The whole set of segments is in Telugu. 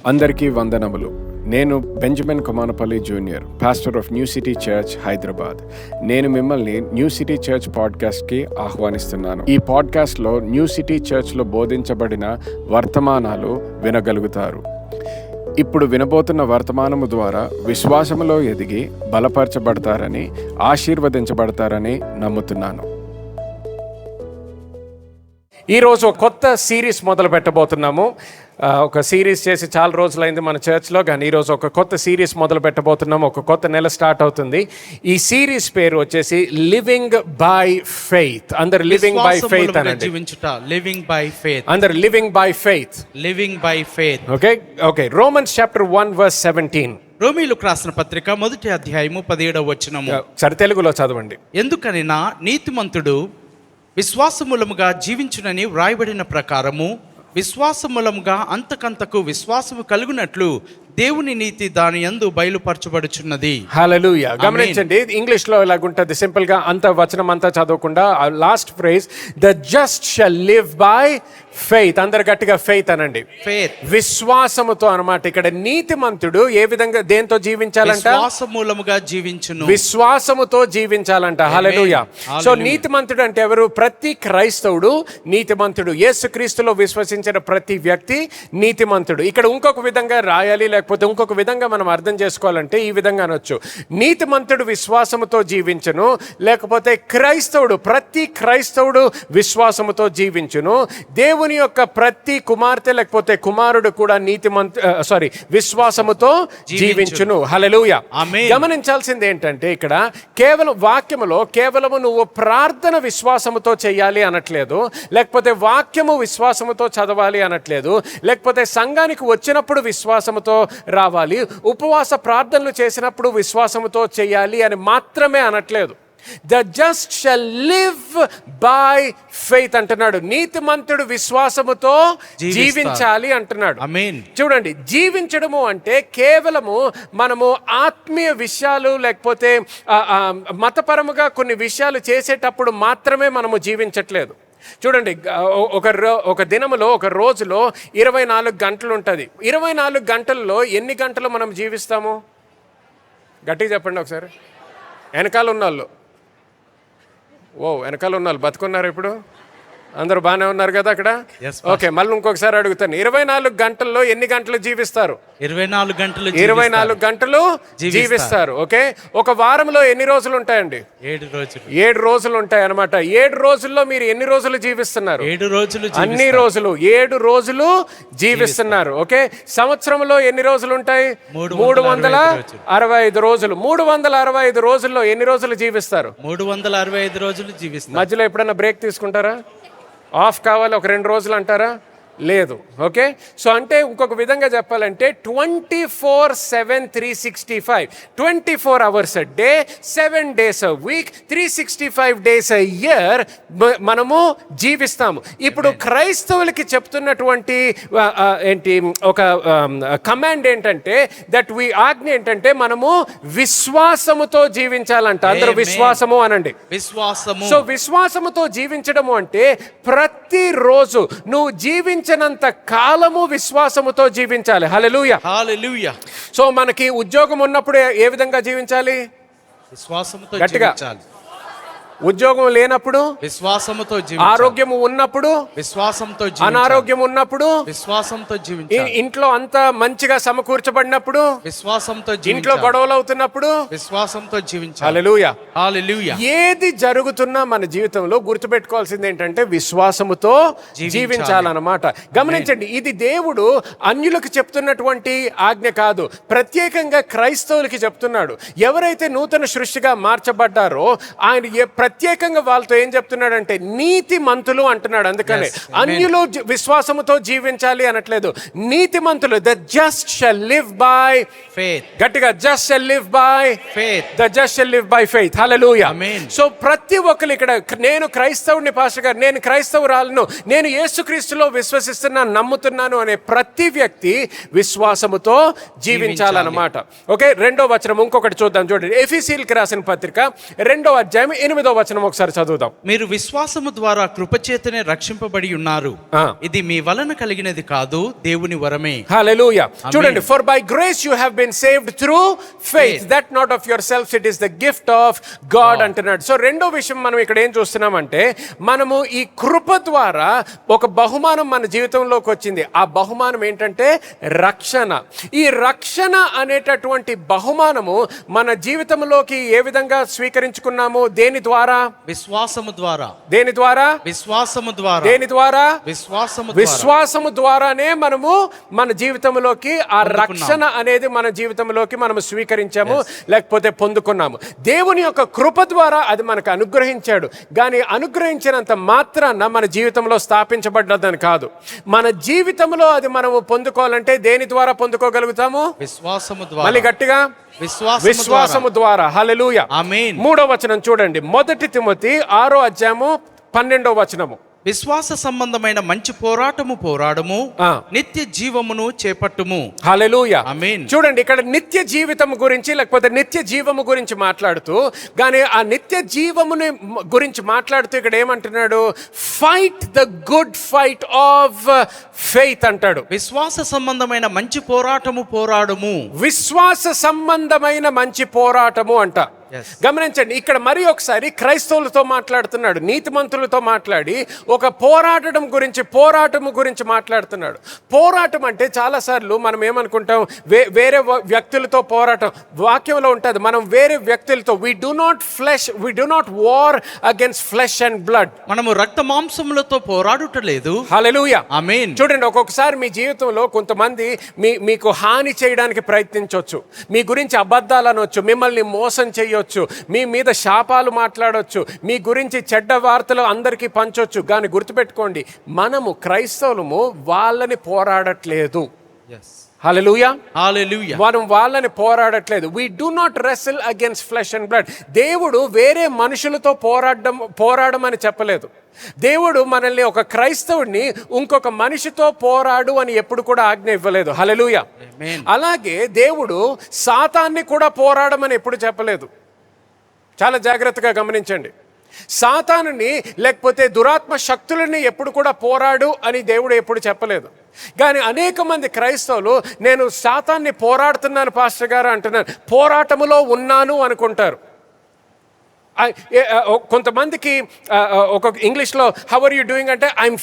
అందరికీ వందనములు. నేను Benjamin Komanapalli junior, pastor of new city church, Hyderabad. నేను మిమ్మల్ని న్యూ సిటీ చర్చ్ పాడ్కాస్ట్కి ఆహ్వానిస్తున్నాను. ఈ పాడ్కాస్ట్లో న్యూ సిటీ చర్చ్లో బోధించబడిన వర్తమానాలు వినగలుగుతారు. ఇప్పుడు వినబోతున్న వర్తమానము ద్వారా విశ్వాసములో ఎదిగి బలపరచబడతారని, ఆశీర్వదించబడతారని నమ్ముతున్నాను. ఈరోజు ఒక కొత్త సిరీస్ మొదలు పెట్టబోతున్నాము. ఒక సిరీస్ చేసి చాలా రోజులైంది మన చర్చ్లో, కానీ ఈరోజు ఒక కొత్త సిరీస్ మొదలు పెట్టబోతున్నాము. ఒక కొత్త నెల స్టార్ట్ అవుతుంది. ఈ సిరీస్ పేరు వచ్చేసి లివింగ్ బై ఫెయిత్. అందరు లివింగ్ బై ఫెయిత్ అనండి. Living by faith. అందరు living by faith. Living by faith. Okay. Romans chapter 1:17. రోమీయులకు రాసిన పత్రిక 1వ అధ్యాయము 17వ వచనము. సరి తెలుగులో చదవండి. ఎందుకనినా నీతిమంతుడు విశ్వాసమూలముగా జీవించునని వ్రాయబడిన ప్రకారము విశ్వాసమూలముగా అంతకంతకు విశ్వాసము కలుగునట్లు దేవుని నీతి దాని యందు బయలుపరచబడుచున్నది. హల్లెలూయా. గమనించండి, ఇంగ్లీష్ లో ఇలాగుంటది. సింపుల్ గా అంత వచనం అంతా చదవకుండా last phrase, the just shall live by faith. అందరు గట్టిగా ఫెయిత్ అనండి. ఫెయిత్, విశ్వాసముతో అన్నమాట. ఇక్కడ నీతిమంతుడు ఏ విధంగా దేంతో జీవించాలంట? విశ్వాసమూలముగా జీవించును. విశ్వాసముతో జీవించాలంట. హల్లెలూయా. సో నీతిమంతుడు అంటే ఎవరు? ప్రతి క్రైస్తవుడు నీతిమంతుడు. యేసుక్రీస్తులో విశ్వసించిన ప్రతి వ్యక్తి నీతిమంతుడు. ఇక్కడ ఇంకొక విధంగా రాయాలి, లేకపోతే ఇంకొక విధంగా మనం అర్థం చేసుకోవాలంటే ఈ విధంగా అనొచ్చు: నీతిమంతుడు విశ్వాసముతో జీవించును, లేకపోతే క్రైస్తవుడు, ప్రతి క్రైస్తవుడు విశ్వాసముతో జీవించును. దేవుని యొక్క ప్రతి కుమార్తె లేకపోతే కుమారుడు కూడా విశ్వాసముతో జీవించును. హల్లెలూయా. గమనించాల్సింది ఏంటంటే ఇక్కడ కేవలం వాక్యములో కేవలము నువ్వు ప్రార్థన విశ్వాసముతో చేయాలి అనట్లేదు, లేకపోతే వాక్యము విశ్వాసముతో చదవాలి అనట్లేదు, లేకపోతే సంఘానికి వచ్చినప్పుడు విశ్వాసముతో రావాలి, ఉపవాస ప్రార్థనలు చేసినప్పుడు విశ్వాసముతో చేయాలి అని మాత్రమే అనట్లేదు. The just shall live by faith అంటున్నాడు. నీతిమంతుడు విశ్వాసముతో జీవించాలి అంటున్నాడు. చూడండి, జీవించడము అంటే కేవలము మనము ఆత్మీయ విషయాలు లేకపోతే మతపరముగా కొన్ని విషయాలు చేసేటప్పుడు మాత్రమే మనము జీవించట్లేదు. చూడండి, ఒక దినములో, ఒక రోజులో 24 గంటలు ఉంటుంది. 24 గంటల్లో ఎన్ని గంటలు మనం జీవిస్తాము? గట్టిగా చెప్పండి ఒకసారి. వెనకాల ఉన్నోళ్ళు, వెనకాల ఉన్నోళ్ళు బతుకున్నారు ఇప్పుడు? అందరూ బాగానే ఉన్నారు కదా అక్కడ? ఓకే, మళ్ళీ ఇంకొకసారి అడుగుతాను. 24 గంటల్లో ఎన్ని గంటలు జీవిస్తారు? 24 గంటలు జీవిస్తారు. ఓకే, ఒక వారంలో ఎన్ని రోజులు ఉంటాయండి? 7 రోజులు ఉంటాయి అనమాట. 7 రోజుల్లో మీరు ఎన్ని రోజులు జీవిస్తున్నారు? 7 రోజులు. అన్ని రోజులు 7 రోజులు జీవిస్తున్నారు. ఓకే, సంవత్సరంలో ఎన్ని రోజులు ఉంటాయి? 365 రోజులు. 365 రోజుల్లో ఎన్ని రోజులు జీవిస్తారు? 365 రోజులు జీవిస్తారు. మధ్యలో ఎప్పుడైనా బ్రేక్ తీసుకుంటారా? ఆఫ్ కావాలి ఒక 2 రోజులు అంటారా? లేదు. ఓకే, సో అంటే ఇంకొక విధంగా చెప్పాలంటే 24/7 365, 24 hours a day, 7 days a week, 365 days a year మనము జీవిస్తాము. ఇప్పుడు క్రైస్తవులకి చెప్తున్నటువంటి ఒక కమాండ్ ఏంటంటే, ఆజ్ఞ ఏంటంటే మనము విశ్వాసముతో జీవించాలంట. అందరూ విశ్వాసము అనండి. విశ్వాసము. సో విశ్వాసముతో జీవించడము అంటే ప్రతిరోజు నువ్వు జీవించినంత కాలము విశ్వాసముతో జీవించాలి. హల్లెలూయా. హల్లెలూయా. సో మనకి ఉద్యోగం ఉన్నప్పుడు ఏ విధంగా జీవించాలి? విశ్వాసముతో గట్టిగా. జీవించాలి. ఉద్యోగం లేనప్పుడు విశ్వాసంతో జీవించాలి. ఆరోగ్యము ఉన్నప్పుడు విశ్వాసంతో జీవించాలి. అనారోగ్యం ఉన్నప్పుడు విశ్వాసంతో జీవించాలి. ఇంట్లో అంతా మంచిగా సమకూర్చబడినప్పుడు విశ్వాసంతో జీవించాలి. ఇంట్లో గొడవలు అవుతున్నప్పుడు విశ్వాసంతో జీవించాలి. హల్లెలూయా. హల్లెలూయా. ఏది జరుగుతున్నా మన జీవితంలో గుర్తుపెట్టుకోవాల్సింది ఏంటంటే విశ్వాసముతో జీవించాలన్నమాట. గమనించండి, ఇది దేవుడు అన్యులకు చెప్తున్నటువంటి ఆజ్ఞ కాదు, ప్రత్యేకంగా క్రైస్తవులకి చెప్తున్నాడు. ఎవరైతే నూతన సృష్టిగా మార్చబడ్డారో ఆయన ప్రత్యేకంగా వాళ్ళతో ఏం చెప్తున్నాడంటే నీతి మంతులు అంటున్నాడు. అందుకనే అన్యులు విశ్వాసముతో జీవించాలి అనట్లేదు, నీతి మంతులు. The just shall live by faith. గట్టిగా, just shall live by faith. The just shall live by faith. Hallelujah. So ప్రతి ఒక్కరు ఇక్కడ, నేను క్రైస్తవుని పాస్టర్ గారు, నేను క్రైస్తవురాలను, నేను యేసుక్రీస్తులో విశ్వసిస్తున్నాను, నమ్ముతున్నాను అనే ప్రతి వ్యక్తి విశ్వాసముతో జీవించాలన్నమాట. ఓకే, 2వ వచనం ఇంకొకటి చూద్దాం. చూడండి, ఎఫెసీయులకు రాసిన పత్రిక 2వ అధ్యాయం 8వ వచనం ఒకసారి చదువుదాం. మీరు విశ్వాసము ద్వారా కృపచేతనే రక్షింపబడి ఉన్నారు, ఇది మీ వలన కలిగినది కాదు, దేవుని వరమే. హల్లెలూయా. చూడండి, for by grace you have been saved through faith, that not of your selfs, it is the gift of God అంటున్నాడు. సో రెండో విషయం మనం ఇక్కడ ఏం చూస్తున్నామంటే, మనము ఈ కృప ద్వారా ఒక బహుమానం మన జీవితంలోకి వచ్చింది. ఆ బహుమానం ఏంటంటే రక్షణ. ఈ రక్షణ అనేటటువంటి బహుమానము మన జీవితంలోకి ఏ విధంగా స్వీకరించుకున్నాము? దేని ద్వారా? విశ్వాసము ద్వారా. దేని ద్వారా? విశ్వాసము ద్వారా. దేని ద్వారా? విశ్వాసము ద్వారానే మనము మన జీవితంలోకి ఆ రక్షణ అనేది మన జీవితంలోకి మనము స్వీకరించాము, లేకపోతే పొందుకున్నాము. దేవుని యొక్క కృప ద్వారా అది మనకు అనుగ్రహించాడు. కానీ అనుగ్రహించినంత మాత్రాన మన జీవితంలో స్థాపించబడ్డదని కాదు. మన జీవితంలో అది మనము పొందుకోవాలంటే దేని ద్వారా పొందుకోగలుగుతాము? విశ్వాసము ద్వారా. మళ్ళీ గట్టిగా, విశ్వాసము ద్వారా. హల్లెలూయా. ఆమేన్. 3వ వచనం చూడండి, 1 తిమోతి 6వ అధ్యాయము 12వ వచనము. విశ్వాస సంబంధమైన మంచి పోరాటము పోరాడము, నిత్య జీవమును చేపట్టుము. హల్లెలూయా. ఆమేన్. చూడండి, ఇక్కడ నిత్య జీవితం గురించి లేకపోతే నిత్య జీవము గురించి మాట్లాడుతూ, కానీ ఆ నిత్య జీవముని గురించి మాట్లాడుతూ ఇక్కడ ఏమంటున్నాడు? Fight the good fight of faith అంటాడు. విశ్వాస సంబంధమైన మంచి పోరాటము పోరాడము. విశ్వాస సంబంధమైన మంచి పోరాటము అంట. గమనించండి, ఇక్కడ మరి ఒకసారి క్రైస్తవులతో మాట్లాడుతున్నాడు, నీతిమంతులతో మాట్లాడి ఒక పోరాటం గురించి మాట్లాడుతున్నాడు. పోరాటం అంటే చాలాసార్లు మనం ఏమనుకుంటాం, వేరే వ్యక్తులతో పోరాటం. వాక్యంలో ఉంటుంది, మనం వేరే వ్యక్తులతో we do not war against flesh and blood. మనము రక్త మాంసములతో పోరాడుటలేదు. హల్లెలూయా. ఆమేన్. చూడండి, ఒక్కొక్కసారి మీ జీవితంలో కొంతమంది మీకు హాని చేయడానికి ప్రయత్నించవచ్చు, మీ గురించి అబద్ధాలు అనొచ్చు, మిమ్మల్ని మోసం చేయొచ్చు, మీ మీద శాపాలు మాట్లాడొచ్చు, మీ గురించి చెడ్డ వార్తలు అందరికీ పంచొచ్చు. కానీ గుర్తుపెట్టుకోండి, మనము క్రైస్తవులము వాళ్ళని పోరాడట్లేదు. హల్లెలూయా. హల్లెలూయా. మనం వాళ్ళని పోరాడట్లేదు. we do not wrestle against flesh and blood. దేవుడు వేరే మనుషులతో పోరాడమని చెప్పలేదు. దేవుడు మనల్ని, ఒక క్రైస్తవుడిని ఇంకొక మనిషితో పోరాడు అని ఎప్పుడు కూడా ఆజ్ఞ ఇవ్వలేదు. హల్లెలూయా. అలాగే దేవుడు సాతాన్ని కూడా పోరాడమని ఎప్పుడు చెప్పలేదు. చాలా జాగ్రత్తగా గమనించండి. సాతానుని లేకపోతే దురాత్మ శక్తులని ఎప్పుడు కూడా పోరాడు అని దేవుడు ఎప్పుడు చెప్పలేదు. కానీ అనేక మంది క్రైస్తవులు, నేను సాతాన్ని పోరాడుతున్నాను పాస్టర్ గారు అంటున్నాను, పోరాటములో ఉన్నాను అనుకుంటారు. కొంతమందికి ఒక ఇంగ్లీష్లో హౌ ఆర్ యూ డూయింగ్ అంటే ఐఎమ్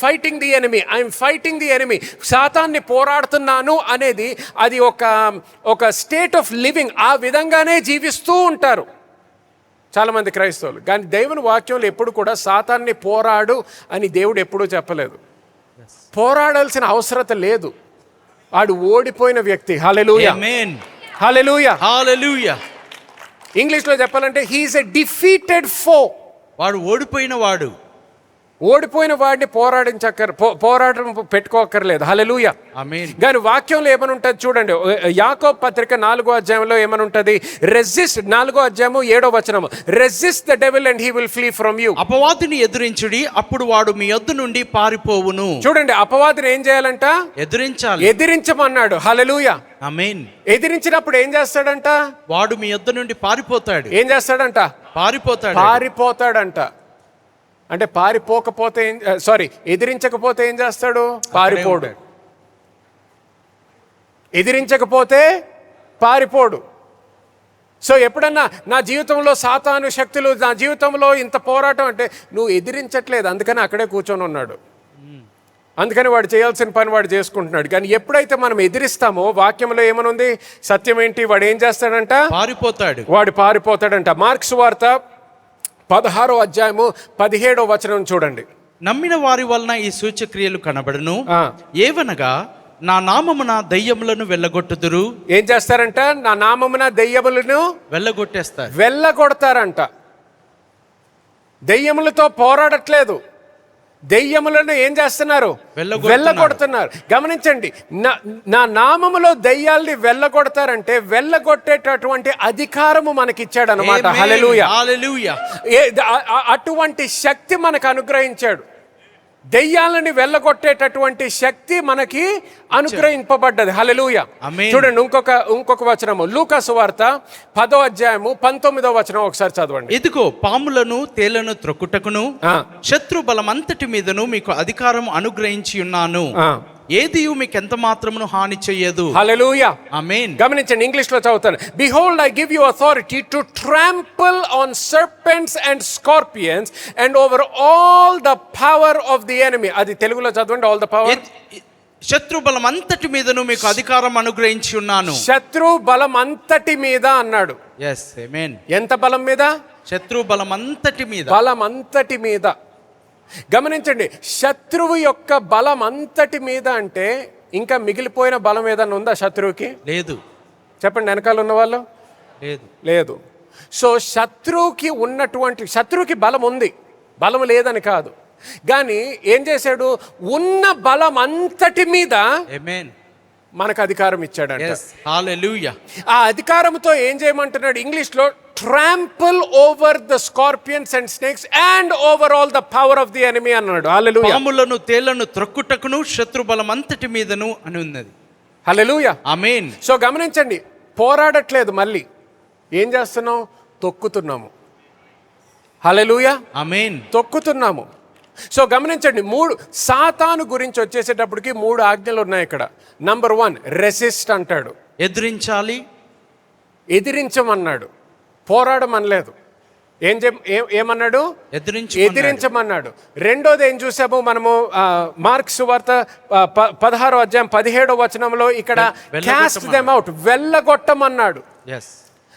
ఫైటింగ్ ది ఎనిమీ. సాతాన్ని పోరాడుతున్నాను అనేది అది ఒక స్టేట్ ఆఫ్ లివింగ్. ఆ విధంగానే జీవిస్తూ ఉంటారు చాలామంది క్రైస్తవులు. కానీ దేవుని వాక్యంలో ఎప్పుడు కూడా సాతాన్ని పోరాడు అని దేవుడు ఎప్పుడూ చెప్పలేదు. పోరాడాల్సిన అవసరత లేదు. వాడు ఓడిపోయిన వ్యక్తి. హల్లెలూయా. ఆమేన్. హల్లెలూయా. హల్లెలూయా. ఇంగ్లీష్లో చెప్పాలంటే హీఈస్ ఎ డిఫీటెడ్ ఫో. వాడు ఓడిపోయిన వాడు. ఓడిపోయిన వాడిని పోరాటం పెట్టుకోకర్లేదు. హల్లెలూయా. ఆమేన్. కానీ వాక్యంలో ఏమని ఉంటుంది చూడండి, యాకోబు పత్రిక 4వ అధ్యాయంలో ఏమని ఉంటుంది? రెసిస్ట్, 4వ అధ్యాయము 7వ వచనము, resist the devil and he will flea from you. అపవాదిని ఎదిరించుడి, అప్పుడు వాడు మీ యొద్ద నుండి పారిపోవును. చూడండి, అపవాదిని ఏం చేయాలంట? ఎదిరించమన్నాడు. హల్లెలూయా. ఆమేన్. ఎదిరించినప్పుడు ఏం చేస్తాడంట? వాడు మీ యొద్ద నుండి పారిపోతాడు. ఏం చేస్తాడంట? పారిపోతాడంట. అంటే పారిపోకపోతే ఎదిరించకపోతే ఏం చేస్తాడు? పారిపోడు. ఎదిరించకపోతే పారిపోడు. సో ఎప్పుడన్నా నా జీవితంలో సాతాను శక్తులు, నా జీవితంలో ఇంత పోరాటం అంటే నువ్వు ఎదిరించట్లేదు, అందుకని అక్కడే కూర్చొని ఉన్నాడు. అందుకని వాడు చేయాల్సిన పని వాడు చేసుకుంటున్నాడు. కానీ ఎప్పుడైతే మనం ఎదిరిస్తామో, వాక్యంలో ఏమనుంది? సత్యం ఏంటి? వాడు ఏం చేస్తాడంట? వాడు పారిపోతాడంట. మార్క్స్ వార్త 16వ అధ్యాయము 17వ వచనం చూడండి. నమ్మిన వారి వలన ఈ సూచక్రియలు కనబడును, ఏవనగా నా నామమున దయ్యములను వెళ్ళగొట్టుదురు. ఏం చేస్తారంట? నా నామమున దయ్యములను వెళ్ళగొడతారంట. దయ్యములతో పోరాడట్లేదు, దెయ్యములను ఏం చేస్తున్నారు? వెళ్ళగొడుతున్నారు. గమనించండి, నా నామములో దెయ్యాల్ని వెళ్ళగొడతారంటే వెళ్ళగొట్టేటటువంటి అధికారము మనకిచ్చాడు అనమాట. హల్లెలూయా. హల్లెలూయా. అటువంటి శక్తి మనకు అనుగ్రహించాడు. దెయ్యాలని వెళ్ళగొట్టేటటువంటి శక్తి మనకి అనుగ్రహింపబడ్డది. హల్లెలూయా. ఆమేన్. చూడండి ఇంకొక వచనము, లూకా సువార్త 10వ అధ్యాయము 19వ వచనం ఒకసారి చదవండి. ఇదిగో పాములను తేళ్లను త్రొక్కుటకును శత్రు బలమంతటి మీదను మీకు అధికారం అనుగ్రహించి ఉన్నాను, ఏదియు మీకు ఎంత మాత్రమును హాని చెయ్యదు. హల్లెలూయా. ఆమేన్. గమనించండి, ఇంగ్లీష్ లో చదువుతాను. Behold, I give you authority to trample on serpents and scorpions and over all the power of the enemy. అది తెలుగులో చదవండి, all the power. శత్రు బలం అంతటి మీదను మీకు అధికారం అనుగ్రహించి ఉన్నాను. శత్రు బలం అంతటి మీద అన్నాడు. ఎస్, ఆమేన్. ఎంత బలం మీద? శత్రు బలం అంతటి మీద. బలం అంతటి మీద. గమనించండి, శత్రువు యొక్క బలం అంతటి మీద అంటే ఇంకా మిగిలిపోయిన బలం ఏదన్నా ఉందా శత్రువుకి? లేదు. చెప్పండి, వెనకాల ఉన్న వాళ్ళు. లేదు. సో శత్రువుకి బలం ఉంది, బలం లేదని కాదు. కానీ ఏం చేశాడు? ఉన్న బలం అంతటి మీద మనకు అధికారం ఇచ్చాడంట. హల్లెలూయా. ఆ అధికారంతో ఏం చేయమంటున్నాడు? ఇంగ్లీష్ లో trample over the scorpions and snakes and over all the power of the enemy అన్నాడు. హల్లెలూయా. పాములను తేళ్లను త్రొక్కుటకును శత్రు బలం అంతటి మీదను అని ఉన్నది. హల్లెలూయా. ఆమేన్. సో గమనించండి, పోరాడట్లేదు, మళ్ళీ ఏం చేస్తున్నాం? తొక్కుతున్నాము. హల్లెలూయా. ఆమేన్. తొక్కుతున్నాము. సో గమనించండి, సాతాను గురించి వచ్చేసేటప్పటికి 3 ఆజ్ఞలు ఉన్నాయి ఇక్కడ. నంబర్ 1, రెసిస్ట్ అంటాడు. ఎదిరించమన్నాడు, పోరాడమనలేదు. ఏమన్నాడు? ఎదిరించమన్నాడు. రెండోది ఏం చూసాము మనము? మార్క్స్ సువార్త 16వ అధ్యాయం 17వ వచనంలో ఇక్కడ క్యాస్ట్ దెమ్ అవుట్, వెళ్ళగొట్టమన్నాడు.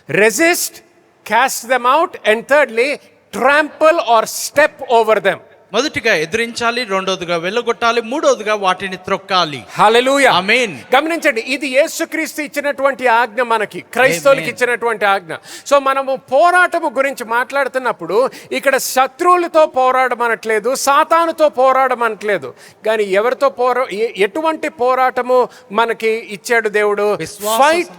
Resist, cast them out, and thirdly trample or step over them. మొదటిగా ఎదిరించాలి, రెండోదిగా వెళ్ళగొట్టాలి, మూడోదిగా వాటిని త్రొక్కాలి. హల్లెలూయా. ఆమేన్. గమనించండి, ఇది యేసుక్రీస్తు ఇచ్చినటువంటి ఆజ్ఞ, మనకి క్రైస్తవులకి ఇచ్చినటువంటి ఆజ్ఞ. సో మనము పోరాటము గురించి మాట్లాడుతున్నప్పుడు ఇక్కడ శత్రువులతో పోరాడమనట్లేదు, సాతానుతో పోరాడమనట్లేదు. కానీ ఎవరితో ఎటువంటి పోరాటము మనకి ఇచ్చాడు దేవుడు? ఫైట్.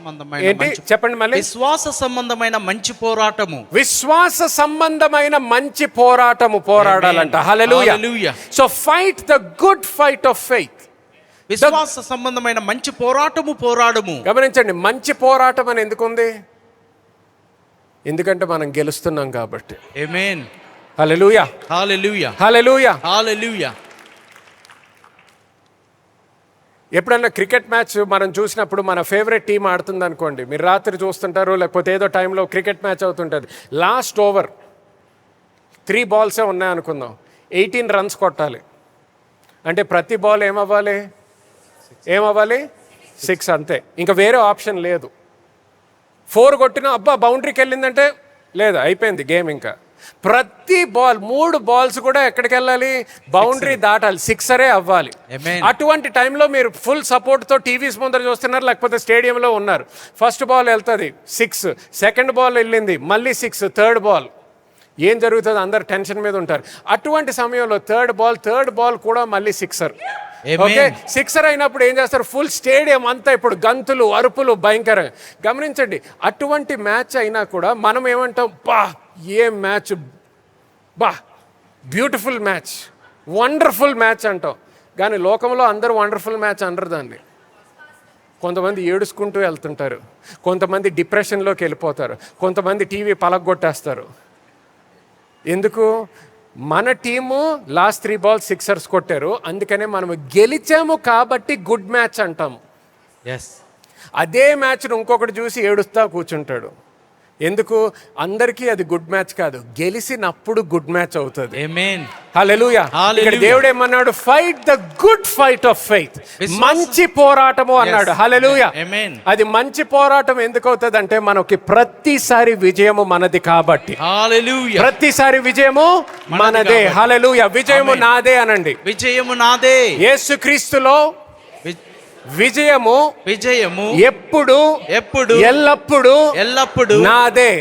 ఏంటి చెప్పండి మళ్ళీ? విశ్వాస సంబంధమైన మంచి పోరాటము. విశ్వాస సంబంధమైన మంచి పోరాటము పోరాడాలంట. Hallelujah. So fight the good fight of faith. విశ్వాస సంబంధమైన మంచి పోరాటము పోరాడము. గమనించండి, మంచి పోరాటం అని ఎందుకుంది? ఎందుకంటే మనం గెలుస్తున్నాం కాబట్టి. ఆమేన్. హల్లెలూయా. హల్లెలూయా. హల్లెలూయా. హల్లెలూయా. ఎప్పుడన్నా క్రికెట్ మ్యాచ్ మనం చూసినప్పుడు మన ఫేవరెట్ టీం ఆడుతుంది అనుకోండి, మీరు రాత్రి చూస్తుంటారు, లేకపోతే ఏదో టైంలో క్రికెట్ మ్యాచ్ అవుతుంటుంది. లాస్ట్ ఓవర్ 3 బాల్సే ఉన్నాయనుకుందాం, 18 రన్స్ కొట్టాలి అంటే ప్రతి బాల్ ఏమవ్వాలి? 6 అంతే, ఇంకా వేరే ఆప్షన్ లేదు. 4 కొట్టినా అబ్బా బౌండరీకి వెళ్ళిందంటే లేదా, అయిపోయింది గేమ్. ఇంకా ప్రతి బాల్ 3 బాల్స్ కూడా ఎక్కడికి వెళ్ళాలి? బౌండరీ దాటాలి, సిక్సరే అవ్వాలి. అటువంటి టైంలో మీరు ఫుల్ సపోర్ట్తో టీవీస్ ముందర చూస్తున్నారు, లేకపోతే స్టేడియంలో ఉన్నారు. ఫస్ట్ బాల్ వెళ్తుంది 6, సెకండ్ బాల్ వెళ్ళింది మళ్ళీ 6, థర్డ్ బాల్ ఏం జరుగుతుంది? అందరు టెన్షన్ మీద ఉంటారు. అటువంటి సమయంలో థర్డ్ బాల్ కూడా మళ్ళీ సిక్సర్. ఓకే, సిక్సర్ అయినప్పుడు ఏం చేస్తారు? ఫుల్ స్టేడియం అంతా ఇప్పుడు గంతులు, అరుపులు భయంకరంగా. గమనించండి, అటువంటి మ్యాచ్ అయినా కూడా మనం ఏమంటాం? బా ఏ మ్యాచ్, బా బ్యూటిఫుల్ మ్యాచ్, వండర్ఫుల్ మ్యాచ్ అంటాం. కానీ లోకంలో అందరూ వండర్ఫుల్ మ్యాచ్ అనరు దాన్ని. కొంతమంది ఏడుచుకుంటూ వెళ్తుంటారు, కొంతమంది డిప్రెషన్లోకి వెళ్ళిపోతారు, కొంతమంది టీవీ పలగొట్టేస్తారు. ఎందుకు? మన టీము లాస్ట్ 3 బాల్స్ సిక్సర్స్ కొట్టారు, అందుకనే మనం గెలిచాము కాబట్టి గుడ్ మ్యాచ్ అంటాము. అదే మ్యాచ్ను ఇంకొకటి చూసి ఏడుస్తా కూర్చుంటాడు. ఎందుకు? అందరికీ అది గుడ్ మ్యాచ్ కాదు, గెలిసినప్పుడు గుడ్ మ్యాచ్ అవుతుంది. ఆమేన్. హల్లెలూయా. ఇక్కడ దేవుడు ఏమన్నాడు? Fight the good fight of faith, మంచి పోరాటము అన్నాడు. హల్లెలూయా. ఆమేన్. అది మంచి పోరాటం ఎందుకు అవుతుంది అంటే మనకి ప్రతిసారి విజయము మనది కాబట్టి. హల్లెలూయా. ప్రతిసారి విజయము మనదే. హల్లెలూయా. విజయము నాదే అనండి. విజయము నాదే. యేసుక్రీస్తులో విజయము ఎప్పుడు ఎల్లప్పుడు నాదే.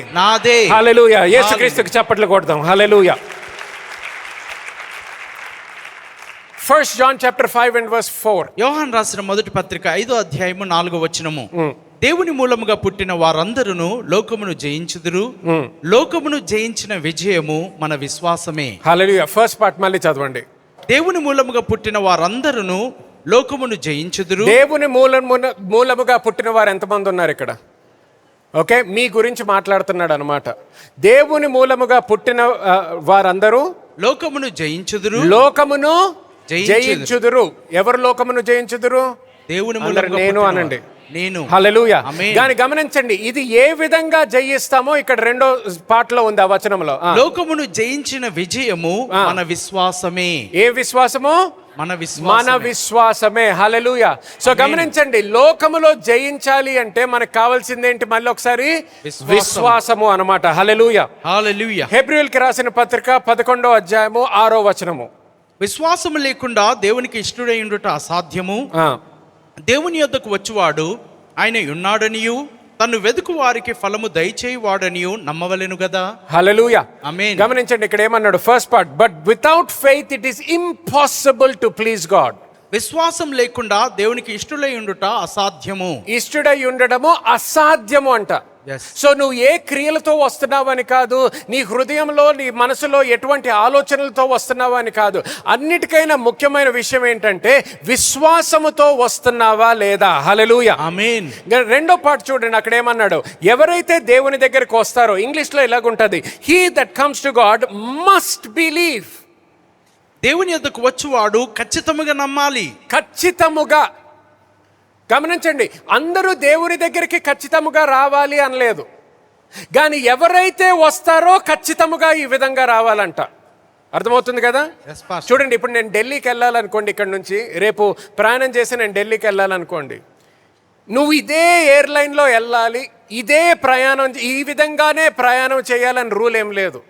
హల్లెలూయా. యేసుక్రీస్తుకి చప్పట్లు కొడదాం. హల్లెలూయా. 1 John chapter 5 and verse 4. యోహాను రాసిన మొదటి పత్రిక 5వ అధ్యాయము 4వ వచనము. దేవుని మూలముగా పుట్టిన వారందరూ లోకమును జయించుదురు, లోకమును జయించిన విజయము మన విశ్వాసమే. హల్లెలూయా. ఫస్ట్ పార్ట్ మళ్ళీ చదవండి. దేవుని మూలముగా పుట్టిన వారందరూ లోకమును జయించుదురు. దేవుని మూలముగా పుట్టిన వారు ఎంతమంది ఉన్నారు ఇక్కడ? ఓకే, మీ గురించి మాట్లాడుతున్నాడు అనమాట. దేవుని మూలముగా పుట్టిన వారందరూ లోకమును జయించుదురు. లోకమును జయించుదురు. ఎవరు లోకమును జయించుదురు? దేవుని నేను అనండి, నేను. హల్లెలూయా. కానీ గమనించండి, ఇది ఏ విధంగా జయిస్తామో ఇక్కడ రెండో పాటలో ఉంది ఆ వచనంలో. లోకమును జయించిన విజయము మన విశ్వాసమే. ఏ విశ్వాసము? మన విశ్వాసమే. హల్లెలూయా. సో గమనించండి, లోకములో జయించాలి అంటే మనకు కావాల్సింది ఏంటి? మళ్ళీ ఒకసారి విశ్వాసము అన్నమాట. హల్లెలూయా. హల్లెలూయా. హెబ్రీయులకి రాసిన పత్రిక 11వ అధ్యాయము 6వ వచనము. విశ్వాసము లేకుండా దేవునికి ఇష్టడై ఉండుట అసాధ్యము. దేవుని యొద్దకు వచ్చువాడు ఆయన ఉన్నాడనియు తను వెదుకు వారికి ఫలము దయచేయువాడనియు నమ్మవలెను గదా. హల్లెలూయా. ఆమేన్. గమనించండి ఇక్కడ ఏమన్నాడు? First part, but without faith it is impossible to please God. విశ్వాసం లేకుండా దేవునికి ఇష్టడై ఉండుట అసాధ్యము. ఇష్టడై ఉండడము అసాధ్యము అంట. సో నువ్వు ఏ క్రియలతో వస్తున్నావు అని కాదు, నీ హృదయంలో నీ మనసులో ఎటువంటి ఆలోచనలతో వస్తున్నావు అని కాదు. అన్నిటికైనా ముఖ్యమైన విషయం ఏంటంటే విశ్వాసముతో వస్తున్నావా లేదా. హల్లెలూయా. ఆమేన్. రెండో పార్ట్ చూడండి, అక్కడ ఏమన్నాడు? ఎవరైతే దేవుని దగ్గరికి వస్తారో, ఇంగ్లీష్లో ఇలాగుంటది, he that comes to God must believe. దేవుని యొద్దకు వచ్చువాడు ఖచ్చితముగా నమ్మాలి. ఖచ్చితముగా. గమనించండి, అందరూ దేవుని దగ్గరికి ఖచ్చితముగా రావాలి అనలేదు, కానీ ఎవరైతే వస్తారో ఖచ్చితముగా ఈ విధంగా రావాలంట. అర్థమవుతుంది కదా? చూడండి, ఇప్పుడు నేను ఢిల్లీకి వెళ్ళాలనుకోండి, ఇక్కడ నుంచి రేపు ప్రయాణం చేసి నేను ఢిల్లీకి వెళ్ళాలనుకోండి, నువ్వు ఇదే ఎయిర్లైన్లో వెళ్ళాలి, ఇదే ప్రయాణం, ఈ విధంగానే ప్రయాణం చేయాలని రూల్ ఏం లేదు.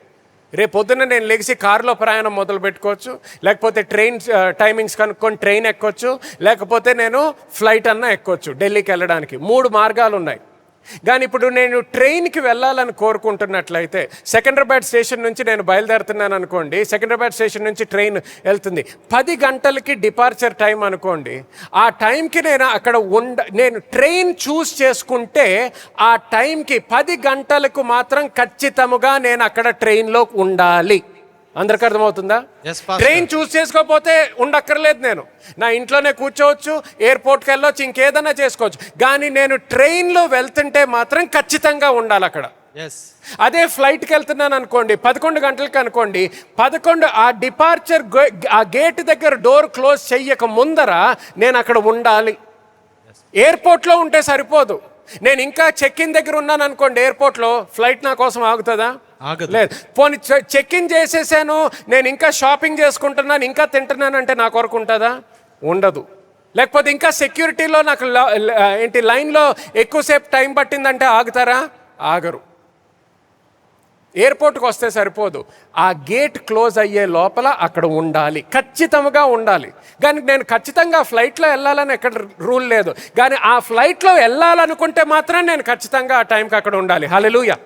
రేపు పొద్దున్న నేను లెగిసి కారులో ప్రయాణం మొదలు పెట్టుకోవచ్చు, లేకపోతే ట్రైన్ టైమింగ్స్ కనుక్కొని ట్రైన్ ఎక్కొచ్చు, లేకపోతే నేను ఫ్లైట్ అన్నా ఎక్కొచ్చు ఢిల్లీకి వెళ్ళడానికి. 3 మార్గాలు ఉన్నాయి. కానీ ఇప్పుడు నేను ట్రైన్కి వెళ్ళాలని కోరుకుంటున్నట్లయితే సికింద్రాబాద్ స్టేషన్ నుంచి నేను బయలుదేరుతున్నాను అనుకోండి, సికింద్రాబాద్ స్టేషన్ నుంచి ట్రైన్ వెళ్తుంది, 10 గంటలకి డిపార్చర్ టైం అనుకోండి. ఆ టైంకి నేను అక్కడ నేను ట్రైన్ చూస్ చేసుకుంటే ఆ టైంకి 10 గంటలకు మాత్రం ఖచ్చితముగా నేను అక్కడ ట్రైన్లో ఉండాలి. అందరికి అర్థమవుతుందా? ట్రైన్ చూస్ చేసుకోకపోతే ఉండక్కర్లేదు, నేను నా ఇంట్లోనే కూర్చోవచ్చు, ఎయిర్పోర్ట్కి వెళ్ళొచ్చు, ఇంకేదైనా చేసుకోవచ్చు. కానీ నేను ట్రైన్లో వెళ్తుంటే మాత్రం ఖచ్చితంగా ఉండాలి అక్కడ. అదే ఫ్లైట్కి వెళ్తున్నాను అనుకోండి, 11 గంటలకి అనుకోండి, 11 ఆ డిపార్చర్ ఆ గేట్ దగ్గర డోర్ క్లోజ్ చెయ్యక ముందర నేను అక్కడ ఉండాలి. ఎయిర్పోర్ట్లో ఉంటే సరిపోదు. నేను ఇంకా చెక్ ఇన్ దగ్గర ఉన్నాను అనుకోండి ఎయిర్పోర్ట్లో, ఫ్లైట్ నా కోసం ఆగుతుందా? లేదు. పోనీ చెక్ ఇన్ చేసేసాను, నేను ఇంకా షాపింగ్ చేసుకుంటున్నాను, ఇంకా తింటున్నాను అంటే నా కొరకు ఉంటుందా? ఉండదు. లేకపోతే ఇంకా సెక్యూరిటీలో నాకు లైన్లో ఎక్కువసేపు టైం పట్టిందంటే ఆగుతారా? ఆగరు. ఎయిర్పోర్ట్కి వస్తే సరిపోదు, ఆ గేట్ క్లోజ్ అయ్యే లోపల అక్కడ ఉండాలి, ఖచ్చితంగా ఉండాలి. కానీ నేను ఖచ్చితంగా ఫ్లైట్లో వెళ్ళాలని ఎక్కడ రూల్ లేదు, కానీ ఆ ఫ్లైట్లో వెళ్ళాలనుకుంటే మాత్రం నేను ఖచ్చితంగా ఆ టైంకి అక్కడ ఉండాలి. హల్లెలూయా.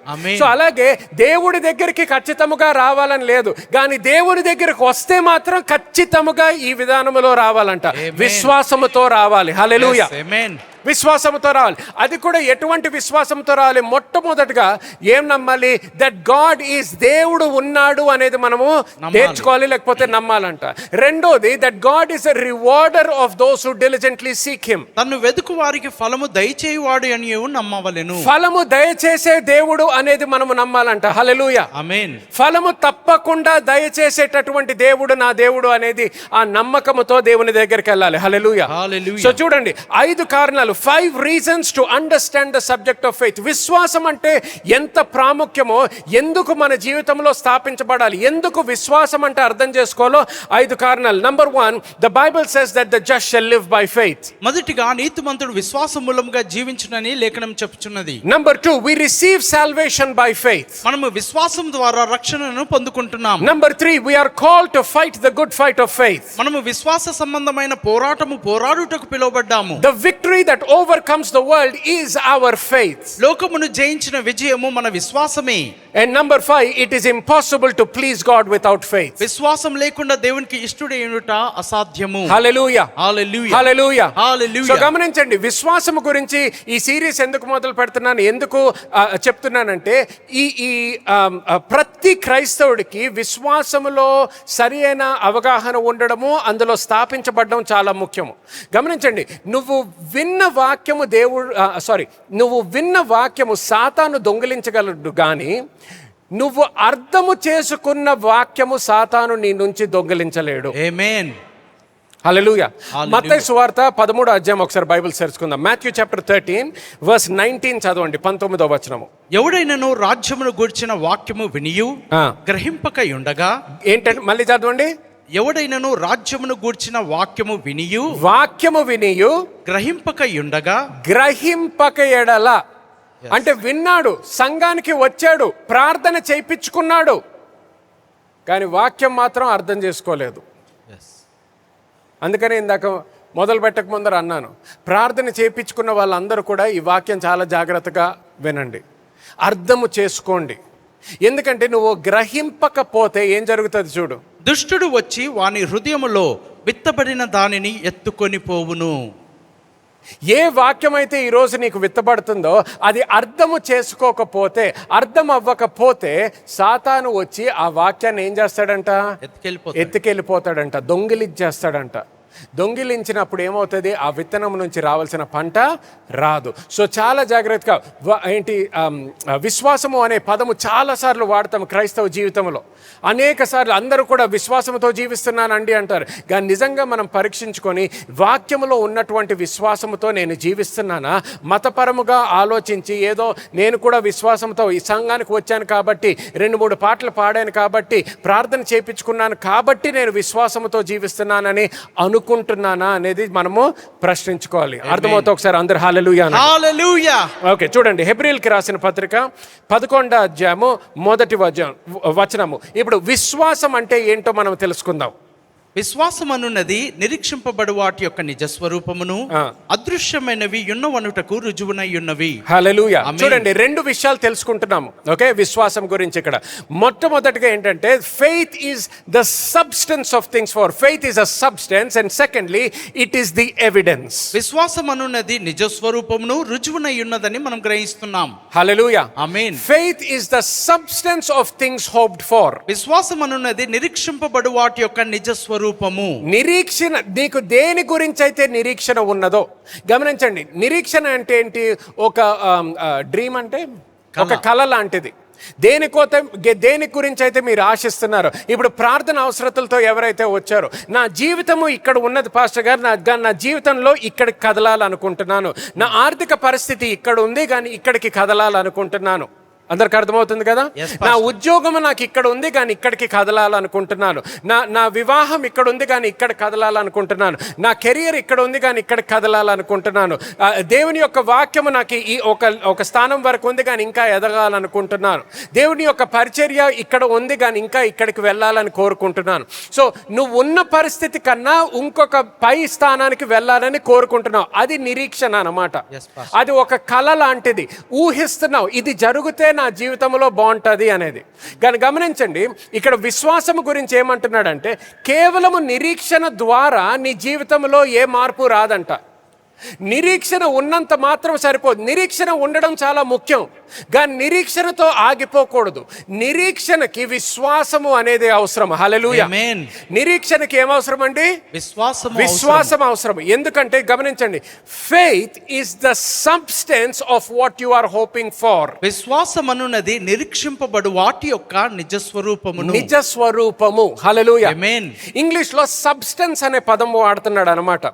సో అలాగే దేవుడి దగ్గరికి ఖచ్చితంగా రావాలని లేదు, కానీ దేవుడి దగ్గరికి వస్తే మాత్రం ఖచ్చితంగా ఈ విధానంలో రావాలంట. విశ్వాసముతో రావాలి. హల్లెలూయా. విశ్వాసంతో రావాలి. అది కూడా ఎటువంటి విశ్వాసంతో రావాలి? మొట్టమొదటిగా ఏం నమ్మాలి? దట్ గాడ్ ఈజ్, దేవుడు ఉన్నాడు అనేది మనము నేర్చుకోవాలి, లేకపోతే నమ్మాలంట. రెండోది, that God is a rewarder of those who diligently seek him. తన్ను వెదుకు వారికి ఫలము దయచేయువాడు అని నమ్మవలెను. ఫలము దయచేసే దేవుడు అనేది మనము నమ్మాలంట. హల్లెలూయా. ఆమేన్. ఫలము తప్పకుండా దయచేసేటటువంటి దేవుడు నా దేవుడు అనేది ఆ నమ్మకముతో దేవుని దగ్గరికి వెళ్ళాలి. హల్లెలూయా. సో చూడండి, 5 కారణాలు, 5 reasons to understand the subject of faith. విశ్వాసం అంటే ఎంత ప్రాముఖ్యమో, ఎందుకు మన జీవితంలో స్థాపించబడాలి, ఎందుకు విశ్వాసం అంటే అర్థం చేసుకోవాలో 5 కారణాలు. Number 1, the Bible says that the just shall live by faith. మొదటిగా నీతిమంతుడు విశ్వాసం మూలముగా జీవించునని లేఖనం చెప్పుచున్నది. Number 2, we receive salvation by faith. మనము విశ్వాసం ద్వారా రక్షణను పొందుకుంటున్నాం. Number 3, we are called to fight the good fight of faith. మనము విశ్వాస సంబంధమైన పోరాడుటకు పిలువబడ్డాము. The victory that that overcomes the world is our faith. లోకమును జయించిన విజయము మన విశ్వాసమే. And number 5, it is impossible to please God without faith. విశ్వాసం లేకుండా దేవునికి ఇష్టుడైనట అసాధ్యము. Hallelujah. హల్లెలూయా. Hallelujah. హల్లెలూయా. సో గమనించండి, విశ్వాసం గురించి ఈ సిరీస్ ఎందుకు మొదలు పెడుతున్నాను, ఎందుకు చెప్తున్నానంటే ఈ ప్రతి క్రైస్తవుడికి విశ్వాసములో సరి అయిన అవగాహన ఉండడము, అందులో స్థాపించబడడం చాలా ముఖ్యము. గమనించండి, నువ్వు విన్న వాక్యము సాతాను దొంగిలించగలడు కానీ నువ్వు అర్థము చేసుకున్న వాక్యము సాతాను నీ నుంచి దొంగిలించలేడు. ఆమేన్. హల్లెలూయా. మత్తయి సువార్త 13వ అధ్యాయం ఒకసారి బైబిల్ తెరుచుకుందాం. మాథ్యూ చాప్టర్ 13 వర్స్ 19 చదవండి, 19వ వచనము. ఎవడైనను రాజ్యమును గూర్చిన వాక్యము వినియు గ్రహింపక ఉండగా. ఏంటంటే మళ్ళీ చదవండి. ఎవడైనను రాజ్యమును గూర్చిన వాక్యము వినియు గ్రహింపక ఎడల, అంటే విన్నాడు, సంఘానికి వచ్చాడు, ప్రార్థన చేయించుకున్నాడు, కానీ వాక్యం మాత్రం అర్థం చేసుకోలేదు. అందుకని ఇందాక మొదలు పెట్టక ముందర అన్నాను, ప్రార్థన చేయించుకున్న వాళ్ళందరూ కూడా ఈ వాక్యం చాలా జాగ్రత్తగా వినండి, అర్థము చేసుకోండి. ఎందుకంటే నువ్వు గ్రహింపకపోతే ఏం జరుగుతుంది చూడు. దుష్టుడు వచ్చి వాని హృదయములో విత్తబడిన దానిని ఎత్తుకొని పోవును. ఏ వాక్యం అయితే ఈరోజు నీకు విత్తబడుతుందో అది అర్థము చేసుకోకపోతే, అర్థం అవ్వకపోతే సాతాను వచ్చి ఆ వాక్యాన్ని ఏం చేస్తాడంట? ఎత్తుకెళ్ళిపోతాడంట, దొంగిలించేస్తాడంట. దొంగిలించినప్పుడు ఏమవుతుంది? ఆ విత్తనం నుంచి రావాల్సిన పంట రాదు. సో చాలా జాగ్రత్తగా విశ్వాసము అనే పదము చాలాసార్లు వాడతాం క్రైస్తవ జీవితంలో. అనేక సార్లు అందరూ కూడా విశ్వాసంతో జీవిస్తున్నానండి అంటారు, కానీ నిజంగా మనం పరీక్షించుకొని వాక్యములో ఉన్నటువంటి విశ్వాసముతో నేను జీవిస్తున్నానా? మతపరముగా ఆలోచించి ఏదో నేను కూడా విశ్వాసంతో ఈ సంఘానికి వచ్చాను కాబట్టి, 2-3 పాటలు పాడాను కాబట్టి, ప్రార్థన చేయించుకున్నాను కాబట్టి నేను విశ్వాసంతో జీవిస్తున్నానని అనుకుంటున్నానా అనేది మనము ప్రశ్నించుకోవాలి. అర్థమవుతా ఒకసారి అందరు హల్లెలూయా. హల్లెలూయా. ఓకే, చూడండి, హెబ్రీయులకి రాసిన పత్రిక 11వ అధ్యాయము 1వ వచనము. ఇప్పుడు విశ్వాసం అంటే ఏంటో మనం తెలుసుకుందాం. విశ్వాసం అనున్నది నిరీక్షింపబడు వాటి యొక్క నిజ స్వరూపమును అదృశ్యమైనవి యున్నవనుటకు రుజువునై ఉన్నవి. హల్లెలూయా. చూడండి, 2 విషయాలు తెలుసుకుంటున్నాము ఓకే విశ్వాసం గురించి ఇక్కడ. మొట్టమొదటిగా ఏంటంటే faith is the substance of things, for faith is a substance, and secondly it is the evidence. విశ్వాసం అనున్నది నిజ స్వరూపమును రుజువునై ఉన్నదని మనం గ్రహిస్తున్నాం. Hallelujah. Amen. Faith is the substance of things hoped for. విశ్వాసం అనున్నది నిరీక్షింపబడు వాటి యొక్క నిజ స్వరూపము. నిరీక్షణ, నీకు దేని గురించి అయితే నిరీక్షణ ఉన్నదో గమనించండి. నిరీక్షణ అంటే ఏంటి? ఒక డ్రీమ్ అంటే ఒక కళ లాంటిది. దేని గురించి అయితే మీరు ఆశిస్తున్నారో, ఇప్పుడు ప్రార్థన అవసరతలతో ఎవరైతే వచ్చారో, నా జీవితము ఇక్కడ ఉన్నది పాస్టర్ గారు, నా జీవితంలో ఇక్కడికి కదలాలనుకుంటున్నాను, నా ఆర్థిక పరిస్థితి ఇక్కడ ఉంది కానీ ఇక్కడికి కదలాలనుకుంటున్నాను. అందరికి అర్థమవుతుంది కదా? నా ఉద్యోగం నాకు ఇక్కడ ఉంది కానీ ఇక్కడికి కదలాలనుకుంటున్నాను, నా వివాహం ఇక్కడ ఉంది కానీ ఇక్కడ కదలాలనుకుంటున్నాను, నా కెరియర్ ఇక్కడ ఉంది కానీ ఇక్కడ కదలాలనుకుంటున్నాను, దేవుని యొక్క వాక్యము నాకు ఈ ఒక స్థానం వరకు ఉంది కానీ ఇంకా ఎదగాలనుకుంటున్నాను, దేవుని యొక్క పరిచర్య ఇక్కడ ఉంది కానీ ఇంకా ఇక్కడికి వెళ్ళాలని కోరుకుంటున్నాను. సో నువ్వు ఉన్న పరిస్థితి కన్నా ఇంకొక పై స్థానానికి వెళ్ళాలని కోరుకుంటున్నావు. అది నిరీక్షణ అన్నమాట. అది ఒక కళ లాంటిది. ఊహిస్తున్నావు ఇది జరిగితే నా జీవితంలో బాగుంటుంది అనేది. కానీ గమనించండి, ఇక్కడ విశ్వాసం గురించి ఏమంటున్నాడంటే కేవలము నిరీక్షణ ద్వారా నీ జీవితంలో ఏ మార్పు రాదంట. నిరీక్షణ ఉన్నంత మాత్రం సరిపోదు. నిరీక్షణ ఉండడం చాలా ముఖ్యం, కానీ నిరీక్షణతో ఆగిపోకూడదు. నిరీక్షణకి విశ్వాసము అనేది అవసరం. హల్లెలూయా. నిరీక్షణకి ఏమవసరం అండి? విశ్వాసం అవసరం. ఎందుకంటే గమనించండి, faith is the substance of what you are hoping for. విశ్వాసం అనున్నది నిరీక్షింపబడు వాటి యొక్క నిజ స్వరూపము. హల్లెలూయా. ఇంగ్లీష్ లో సబ్స్టెన్స్ అనే పదం వాడుతున్నాడు అనమాట.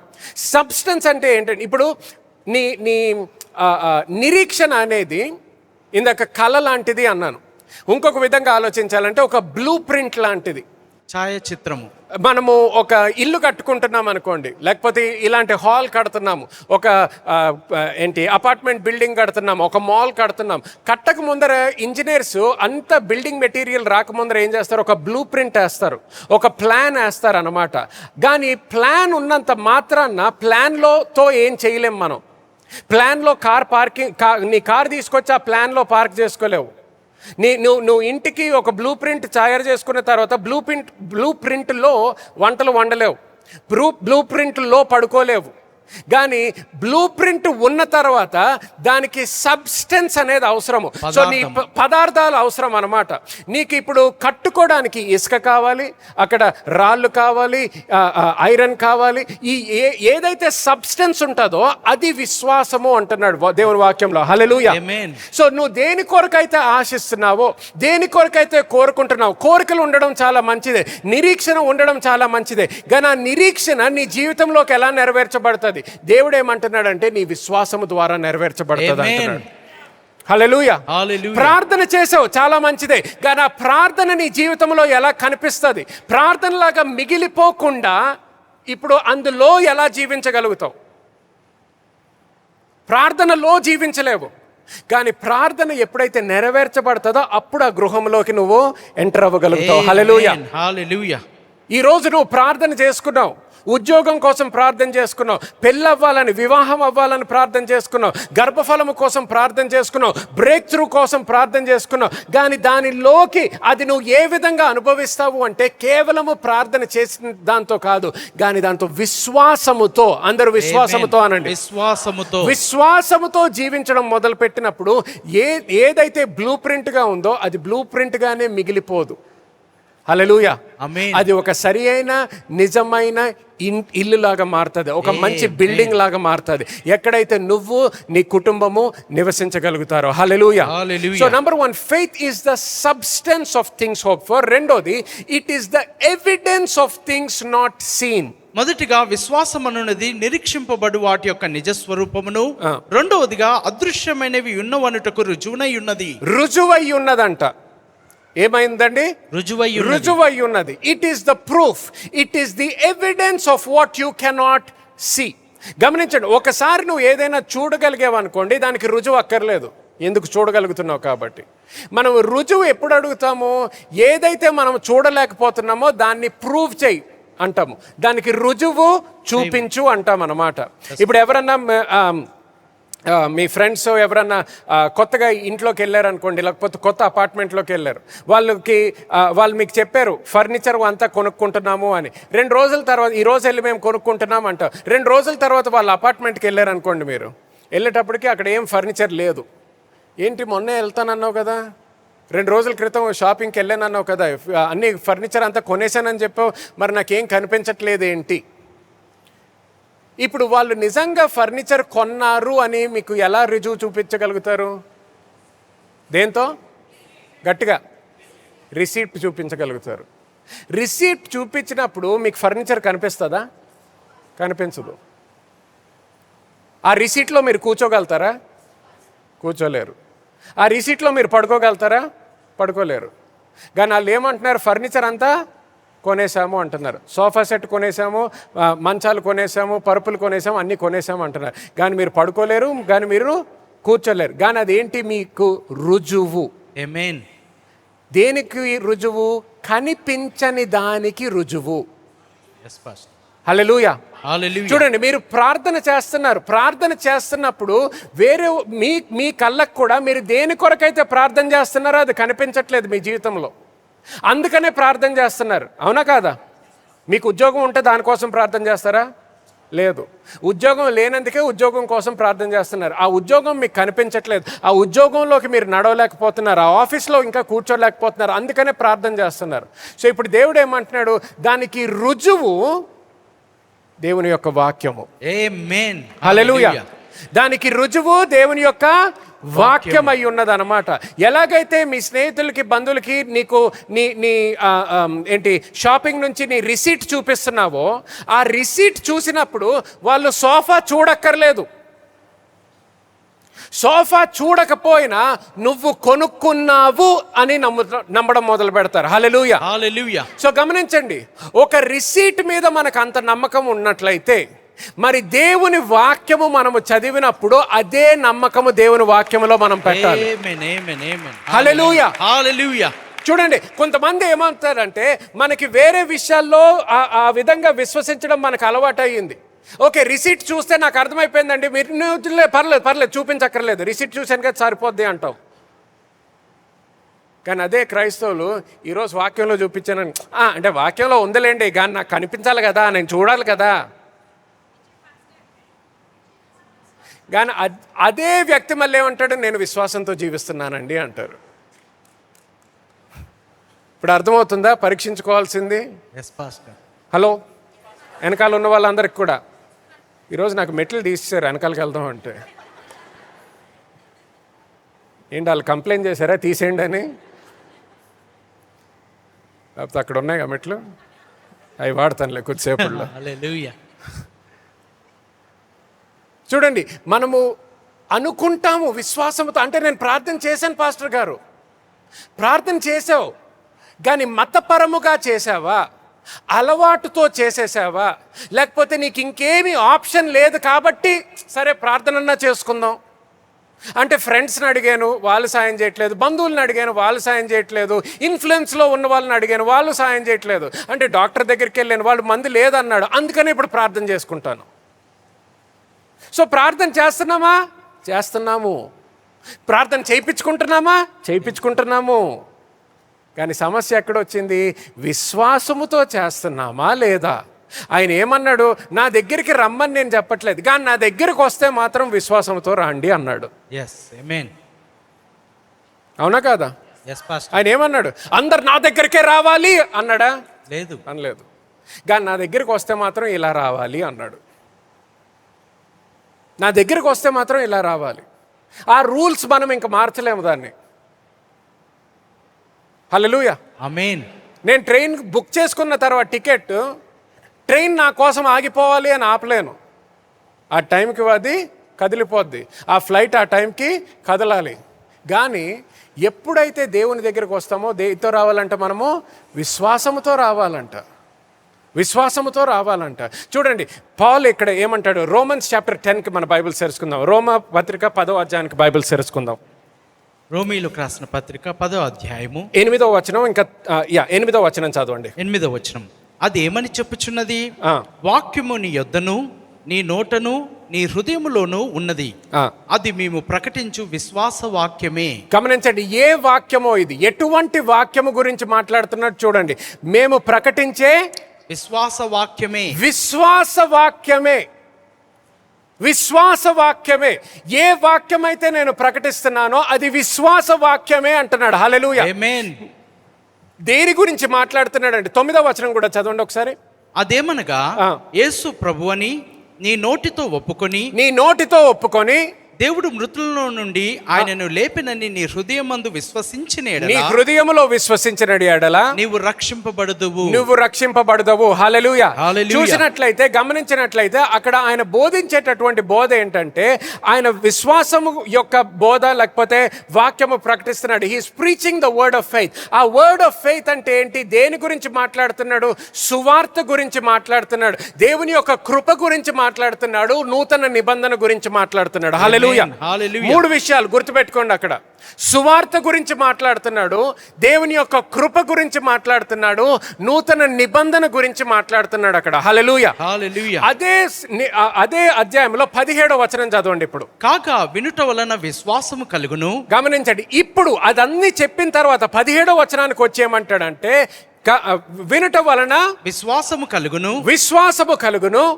సబ్స్టెన్స్ అంటే ఏంటంటే, ఇప్పుడు నీ నిరీక్షణ అనేది ఇందాక కళ లాంటిది అన్నాను. ఇంకొక విధంగా ఆలోచించాలంటే ఒక బ్లూ ప్రింట్ లాంటిది, ఛాయాచిత్రము. మనము ఒక ఇల్లు కట్టుకుంటున్నాం అనుకోండి, లేకపోతే ఇలాంటి హాల్ కడుతున్నాము, ఒక అపార్ట్మెంట్ బిల్డింగ్ కడుతున్నాము, ఒక మాల్ కడుతున్నాం. కట్టక ముందర ఇంజనీర్స్ అంత బిల్డింగ్ మెటీరియల్ రాకముందర ఏం చేస్తారు? ఒక బ్లూ ప్రింట్ వేస్తారు, ఒక ప్లాన్ వేస్తారు అన్నమాట. కానీ ప్లాన్ ఉన్నంత మాత్రాన ప్లాన్లోతో ఏం చేయలేం మనం. ప్లాన్లో నీ కార్ తీసుకొచ్చి ఆ ప్లాన్లో పార్క్ చేసుకోలేవు. నువ్వు ఇంటికి ఒక బ్లూ ప్రింట్ తయారు చేసుకున్న తర్వాత బ్లూ ప్రింట్లో వంటలు వండలేవు, బ్లూ ప్రింట్లో పడుకోలేవు. కానీ బ్లూ ప్రింట్ ఉన్న తర్వాత దానికి సబ్స్టెన్స్ అనేది అవసరము. సో నీ పదార్థాలు అవసరం అన్నమాట. నీకు ఇప్పుడు కట్టుకోవడానికి ఇసుక కావాలి, అక్కడ రాళ్ళు కావాలి, ఐరన్ కావాలి. ఈ ఏదైతే సబ్స్టెన్స్ ఉంటుందో అది విశ్వాసము అంటున్నాడు దేవుని వాక్యంలో. హల్లెలూయా. సో నువ్వు దేని కొరకైతే ఆశిస్తున్నావో, దేని కొరకైతే కోరుకుంటున్నావు, కోరికలు ఉండడం చాలా మంచిదే, నిరీక్షణ ఉండడం చాలా మంచిదే. కానీ ఆ నిరీక్షణ నీ జీవితంలోకి ఎలా నెరవేర్చబడుతుంది? దేవుడు ఏమంటున్నాడంటే నీ విశ్వాసము ద్వారా నెరవేర్చబడుతుంది అంటున్నాడు. హల్లెలూయా. ప్రార్థన చేసావు చాలా మంచిదే, కానీ ఆ ప్రార్థన నీ జీవితంలో ఎలా కనిపిస్తుంది? ప్రార్థనలాగా మిగిలిపోకుండా ఇప్పుడు అందులో ఎలా జీవించగలుగుతావు? ప్రార్థనలో జీవించలేవు. కానీ ప్రార్థన ఎప్పుడైతే నెరవేర్చబడుతుందో అప్పుడు ఆ గృహంలోకి నువ్వు ఎంటర్ అవ్వగలుగుతావు. హల్లెలూయా. హల్లెలూయా. ఈ రోజు నువ్వు ప్రార్థన చేసుకున్నావు, ఉద్యోగం కోసం ప్రార్థన చేసుకున్నావు, పెళ్ళి అవ్వాలని, వివాహం అవ్వాలని ప్రార్థన చేసుకున్నావు, గర్భఫలము కోసం ప్రార్థన చేసుకున్నావు, బ్రేక్ త్రూ కోసం ప్రార్థన చేసుకున్నావు. కానీ దానిలోకి అది నువ్వు ఏ విధంగా అనుభవిస్తావు అంటే కేవలము ప్రార్థన చేసిన దాంతో కాదు, కానీ దాంతో విశ్వాసముతో. అందరూ విశ్వాసముతో అనండి. విశ్వాసముతో జీవించడం మొదలు పెట్టినప్పుడు ఏదైతే బ్లూ ప్రింట్గా ఉందో అది బ్లూ ప్రింట్గానే మిగిలిపోదు. హల్లెలూయా. అది ఒక సరి అయిన నిజమైన ఇల్లు లాగా మారుతుంది, ఒక మంచి బిల్డింగ్ లాగా మారుతుంది, ఎక్కడైతే నువ్వు నీ కుటుంబము నివసించగలుగుతారో. Hallelujah. So number 1, faith is the substance of things hope for. రెండోది, it is the evidence of things not seen. మొదటిగా విశ్వాసం అనున్నది నిరీక్షింపబడు వాటి యొక్క నిజ స్వరూపమును, రెండవదిగా అదృశ్యమైనవి ఉన్నవనుటకు రుజువై ఉన్నదంట. ఏమైందండి? రుజువై ఉన్నది. It is the proof, it is the evidence of what you cannot see. గమనించండి, ఒకసారి నువ్వు ఏదైనా చూడగలిగావు అనుకోండి, దానికి రుజువు అక్కర్లేదు, ఎందుకు చూడగలుగుతున్నావు కాబట్టి. మనం రుజువు ఎప్పుడు అడుగుతాము? ఏదైతే మనం చూడలేకపోతున్నామో దాన్ని ప్రూవ్ చేయి అంటాము, దానికి రుజువు చూపించు అంటాం అన్నమాట. ఇప్పుడు ఎవరన్నా మీ ఫ్రెండ్స్ ఎవరన్నా కొత్తగా ఇంట్లోకి వెళ్ళారనుకోండి, లేకపోతే కొత్త అపార్ట్మెంట్లోకి వెళ్ళారు, వాళ్ళు మీకు చెప్పారు ఫర్నిచర్ అంతా కొనుక్కుంటున్నాము అని. 2 రోజుల తర్వాత, ఈ రోజు వెళ్ళి మేము కొనుక్కుంటున్నాం అంటాం. 2 రోజుల తర్వాత వాళ్ళ అపార్ట్మెంట్కి వెళ్ళారనుకోండి, మీరు వెళ్ళేటప్పటికి అక్కడ ఏం ఫర్నిచర్ లేదు. ఏంటి మొన్నే వెళ్తానన్నావు కదా, 2 రోజుల క్రితం షాపింగ్కి వెళ్ళానన్నావు కదా, అన్ని ఫర్నిచర్ అంతా కొనేసానని చెప్పావు, మరి నాకేం కనిపించట్లేదు ఏంటి? ఇప్పుడు వాళ్ళు నిజంగా ఫర్నిచర్ కొన్నారు అని మీకు ఎలా రుజువు చూపించగలుగుతారు? దేంతో? గట్టిగా రిసీప్ట్ చూపించగలుగుతారు. రిసీప్ట్ చూపించినప్పుడు మీకు ఫర్నిచర్ కనిపిస్తుందా? కనిపించదు. ఆ రిసీట్లో మీరు కూర్చోగలుగుతారా? కూర్చోలేరు. ఆ రిసీట్లో మీరు పడుకోగలుగుతారా? పడుకోలేరు. కానీ వాళ్ళు ఏమంటున్నారు? ఫర్నిచర్ అంతా కొనేసాము అంటున్నారు, సోఫా సెట్ కొనేసాము, మంచాలు కొనేసాము, పరుపులు కొనేసాము, అన్నీ కొనేసాము అంటున్నారు. కానీ మీరు పడుకోలేరు, కానీ మీరు కూర్చోలేరు. కానీ అదేంటి మీకు రుజువు? ఆమేన్. దేనికి రుజువు? కనిపించని దానికి రుజువు. హల్లెలూయా. చూడండి, మీరు ప్రార్థన చేస్తున్నారు, ప్రార్థన చేస్తున్నప్పుడు వేరే మీ కళ్ళకు కూడా మీరు దేని కొరకైతే ప్రార్థన చేస్తున్నారో అది కనిపించట్లేదు మీ జీవితంలో, అందుకనే ప్రార్థన చేస్తున్నారు. అవునా కాదా? మీకు ఉద్యోగం ఉంటే దానికోసం ప్రార్థన చేస్తారా? లేదు. ఉద్యోగం లేనందుకే ఉద్యోగం కోసం ప్రార్థన చేస్తున్నారు. ఆ ఉద్యోగం మీకు కనిపించట్లేదు, ఆ ఉద్యోగంలోకి మీరు నడవలేకపోతున్నారు, ఆ ఆఫీస్లో ఇంకా కూర్చోలేకపోతున్నారు, అందుకనే ప్రార్థన చేస్తున్నారు. సో ఇప్పుడు దేవుడు ఏమంటున్నాడు? దానికి రుజువు దేవుని యొక్క వాక్యము. ఆమేన్. హల్లెలూయా. దానికి రుజువు దేవుని యొక్క వాక్యం అయి ఉన్నది అనమాట. ఎలాగైతే మీ స్నేహితులకి, బంధువులకి నీకు నీ ఏంటి షాపింగ్ నుంచి నీ రిసీట్ చూపిస్తున్నావో, ఆ రిసీట్ చూసినప్పుడు వాళ్ళు సోఫా చూడక్కర్లేదు, సోఫా చూడకపోయినా నువ్వు కొనుక్కున్నావు అని నమ్మడం మొదలు పెడతారు. హల్లెలూయా. హల్లెలూయా. సో గమనించండి, ఒక రిసీట్ మీద మనకు అంత నమ్మకం ఉన్నట్లయితే మరి దేవుని వాక్యము మనము చదివినప్పుడు అదే నమ్మకము దేవుని వాక్యములో మనం పెట్టాలి. హల్లెలూయా. హల్లెలూయా. చూడండి, కొంతమంది ఏమంటారంటే మనకి వేరే విషయాల్లో ఆ విధంగా విశ్వసించడం మనకు అలవాటు అయ్యింది. ఓకే, రిసీట్ చూస్తే నాకు అర్థమైపోయిందండి, మీరు పర్లేదు చూపించక్కర్లేదు, రిసీట్ చూశాను కదా సరిపోద్ది అంటాం. కానీ అదే క్రైస్తవులు ఈరోజు వాక్యంలో చూపించాను అంటే వాక్యంలో ఉందిలేండి కానీ నాకు కనిపించాలి కదా, నేను చూడాలి కదా. కానీ అదే వ్యక్తి మళ్ళీ ఏమంటాడు, నేను విశ్వాసంతో జీవిస్తున్నానండి అంటారు. ఇప్పుడు అర్థమవుతుందా పరీక్షించుకోవాల్సింది? హలో, వెనకాల ఉన్న వాళ్ళందరికి కూడా ఈరోజు నాకు మెట్లు తీసేశారు వెనకాలకి వెళ్దాం అంటే. ఏంటి వాళ్ళు కంప్లైంట్ చేశారా తీసేయండి అని? లేకపోతే అక్కడ ఉన్నాయి కదా మెట్లు, అవి వాడతానులే కొద్దిసేపట్లో. చూడండి, మనము అనుకుంటాము విశ్వాసంతో, అంటే నేను ప్రార్థన చేశాను పాస్టర్ గారు, ప్రార్థన చేసావు కానీ మతపరముగా చేసావా, అలవాటుతో చేసేసావా, లేకపోతే నీకు ఇంకేమీ ఆప్షన్ లేదు కాబట్టి సరే ప్రార్థనన్నా చేసుకుందాం అంటే ఫ్రెండ్స్ని అడిగాను వాళ్ళు సాయం చేయట్లేదు, బంధువులను అడిగాను వాళ్ళు సాయం చేయట్లేదు, ఇన్ఫ్లుయెన్స్లో ఉన్న వాళ్ళని అడిగాను వాళ్ళు సాయం చేయట్లేదు, అంటే డాక్టర్ దగ్గరికి వెళ్ళాను వాళ్ళు మందు లేదన్నాడు అందుకని ఇప్పుడు ప్రార్థన చేసుకుంటాను. సో ప్రార్థన చేస్తున్నాము, ప్రార్థన చేయించుకుంటున్నాము. కానీ సమస్య ఎక్కడొచ్చింది? విశ్వాసముతో చేస్తున్నామా లేదా? ఆయన ఏమన్నాడు, నా దగ్గరికి రమ్మని నేను చెప్పట్లేదు కానీ నా దగ్గరికి వస్తే మాత్రం విశ్వాసంతో రండి అన్నాడు. అవునా కాదా? ఆయన ఏమన్నాడు, అందరు నా దగ్గరికే రావాలి అన్నాడా? అనలేదు. కానీ నా దగ్గరికి వస్తే మాత్రం ఇలా రావాలి అన్నాడు. నా దగ్గరికి వస్తే మాత్రం ఇలా రావాలి. ఆ రూల్స్ మనం ఇంకా మార్చలేము దాన్ని. హల్లెలూయా, ఆమేన్. నేను ట్రైన్ బుక్ చేసుకున్న తర్వాత టికెట్, ట్రైన్ నా కోసం ఆగిపోవాలి అని ఆపలేను. ఆ టైంకి అది కదిలిపోద్ది, ఆ ఫ్లైట్ ఆ టైంకి కదలాలి. కానీ ఎప్పుడైతే దేవుని దగ్గరికి వస్తామో, దేనితో రావాలంట మనము? విశ్వాసముతో రావాలంట. చూడండి పౌలు ఇక్కడ ఏమంటాడు, రోమన్స్ చాప్టర్ 10కి మన బైబిల్ తెరుచుకుందాం. రోమా పత్రిక 10వ అధ్యాయానికి బైబిల్ తెరుచుకుందాం. రోమీయులకు రాసిన పత్రిక 10వ అధ్యాయము 8వ వచనం, ఇంకా 8వ వచనం చదవండి. 8వ వచనం, అది ఏమని చెప్పుచున్నది? వాక్యము నీ యొద్దను నీ నోటను నీ హృదయములోను ఉన్నది, అది మేము ప్రకటించు విశ్వాస వాక్యమే. గమనించండి, ఏ వాక్యమో ఇది, ఎటువంటి వాక్యము గురించి మాట్లాడుతున్నట్టు చూడండి. మేము ప్రకటించే విశ్వాస వాక్యమే. ఏ వాక్యమైతే నేను ప్రకటిస్తున్నానో అది విశ్వాస వాక్యమే అంటున్నాడు. హల్లెలూయా, ఆమేన్. దేని గురించి మాట్లాడుతున్నాడు అంటే 9వ వచనం కూడా చదవండి ఒకసారి. అదేమనగా యేసు ప్రభువని నీ నోటితో ఒప్పుకొని దేవుడు మృతుల్లో నుండి ఆయనను లేపినని నీ హృదయమందు విశ్వసించిన ఎడల నీవు రక్షింపబడదువు. హల్లెలూయా. చూసినట్లయితే, గమనించినట్లయితే అక్కడ ఆయన బోధించేటటువంటి బోధ ఏంటంటే, ఆయన విశ్వాసము యొక్క బోధ, లేకపోతే వాక్యము ప్రకటిస్తున్నాడు. He is preaching the word of faith. ఆ వర్డ్ ఆఫ్ ఫెయిత్ అంటే ఏంటి? దేని గురించి మాట్లాడుతున్నాడు? సువార్త గురించి మాట్లాడుతున్నాడు, దేవుని యొక్క కృప గురించి మాట్లాడుతున్నాడు, నూతన నిబంధన గురించి మాట్లాడుతున్నాడు. హల్లెలూయా. 3 విషయాలు గుర్తుపెట్టుకోండి. అక్కడ సువార్త గురించి మాట్లాడుతున్నాడు, దేవుని యొక్క కృప గురించి మాట్లాడుతున్నాడు, నూతన నిబంధన గురించి మాట్లాడుతున్నాడు అక్కడ. హల్లెలూయా. అదే అధ్యాయంలో 17వ వచనం చదవండి ఇప్పుడు. కాక వినుట వలన విశ్వాసము కలుగును. గమనించండి, ఇప్పుడు అదన్నీ చెప్పిన తర్వాత 17వ వచనానికి వచ్చేయమంటాడంటే, వినుట వలన విశ్వాసము కలుగును.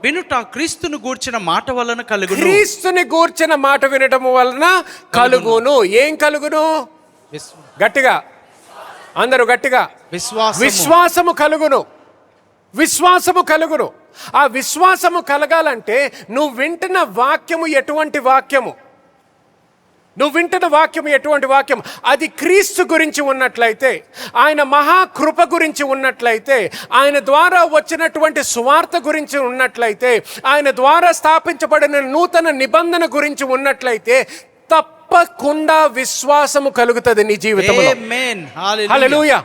వినుట క్రీస్తుని గూర్చిన మాట వలన కలుగును. క్రీస్తుని గూర్చిన మాట వినటము వలన కలుగును. ఏం కలుగును? గట్టిగా అందరూ గట్టిగా, విశ్వాసము కలుగును. ఆ విశ్వాసము కలగాలంటే నువ్వు వింటున్న వాక్యము ఎటువంటి వాక్యము? అది క్రీస్తు గురించి ఉన్నట్లయితే, ఆయన మహాకృప గురించి ఉన్నట్లయితే, ఆయన ద్వారా వచ్చినటువంటి సువార్త గురించి ఉన్నట్లయితే, ఆయన ద్వారా స్థాపించబడిన నూతన నిబంధన గురించి ఉన్నట్లయితే తప్పకుండా విశ్వాసము కలుగుతుంది నీ జీవితంలో. హల్లెలూయా.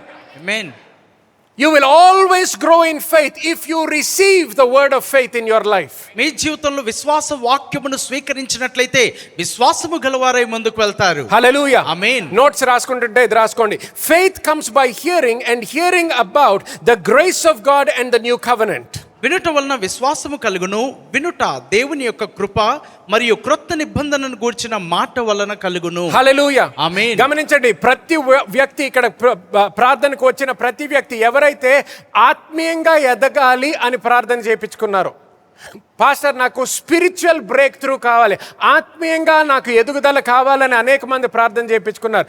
You will always grow in faith if you receive the word of faith in your life. మీ జీవితంలో విశ్వాస వాక్యమును స్వీకరించినట్లయితే విశ్వాసము గలవారై ముందుకు వెళ్తారు. హల్లెలూయా, ఆమేన్. నోట్స్ రాసుకుంటుంటే ఇది రాసుకోండి. Faith comes by hearing and hearing about the grace of God and the new covenant. వినుట వలన విశ్వాసము కలుగును, వినుట దేవుని యొక్క కృప మరియు క్రొత్త నిబంధనను గూర్చిన మాట వలన కలుగును. హల్లెలూయా. ఆమేన్. గమనించండి, ప్రతి వ్యక్తి ఇక్కడ ప్రార్థనకు వచ్చిన ప్రతి వ్యక్తి ఎవరైతే ఆత్మీయంగా ఎదగాలి అని ప్రార్థన చేయించుకున్నారో, పాస్టర్ నాకు స్పిరిచువల్ బ్రేక్ త్రూ కావాలి, ఆత్మీయంగా నాకు ఎదుగుదల కావాలని అనేక మంది ప్రార్థన చేయించుకున్నారు.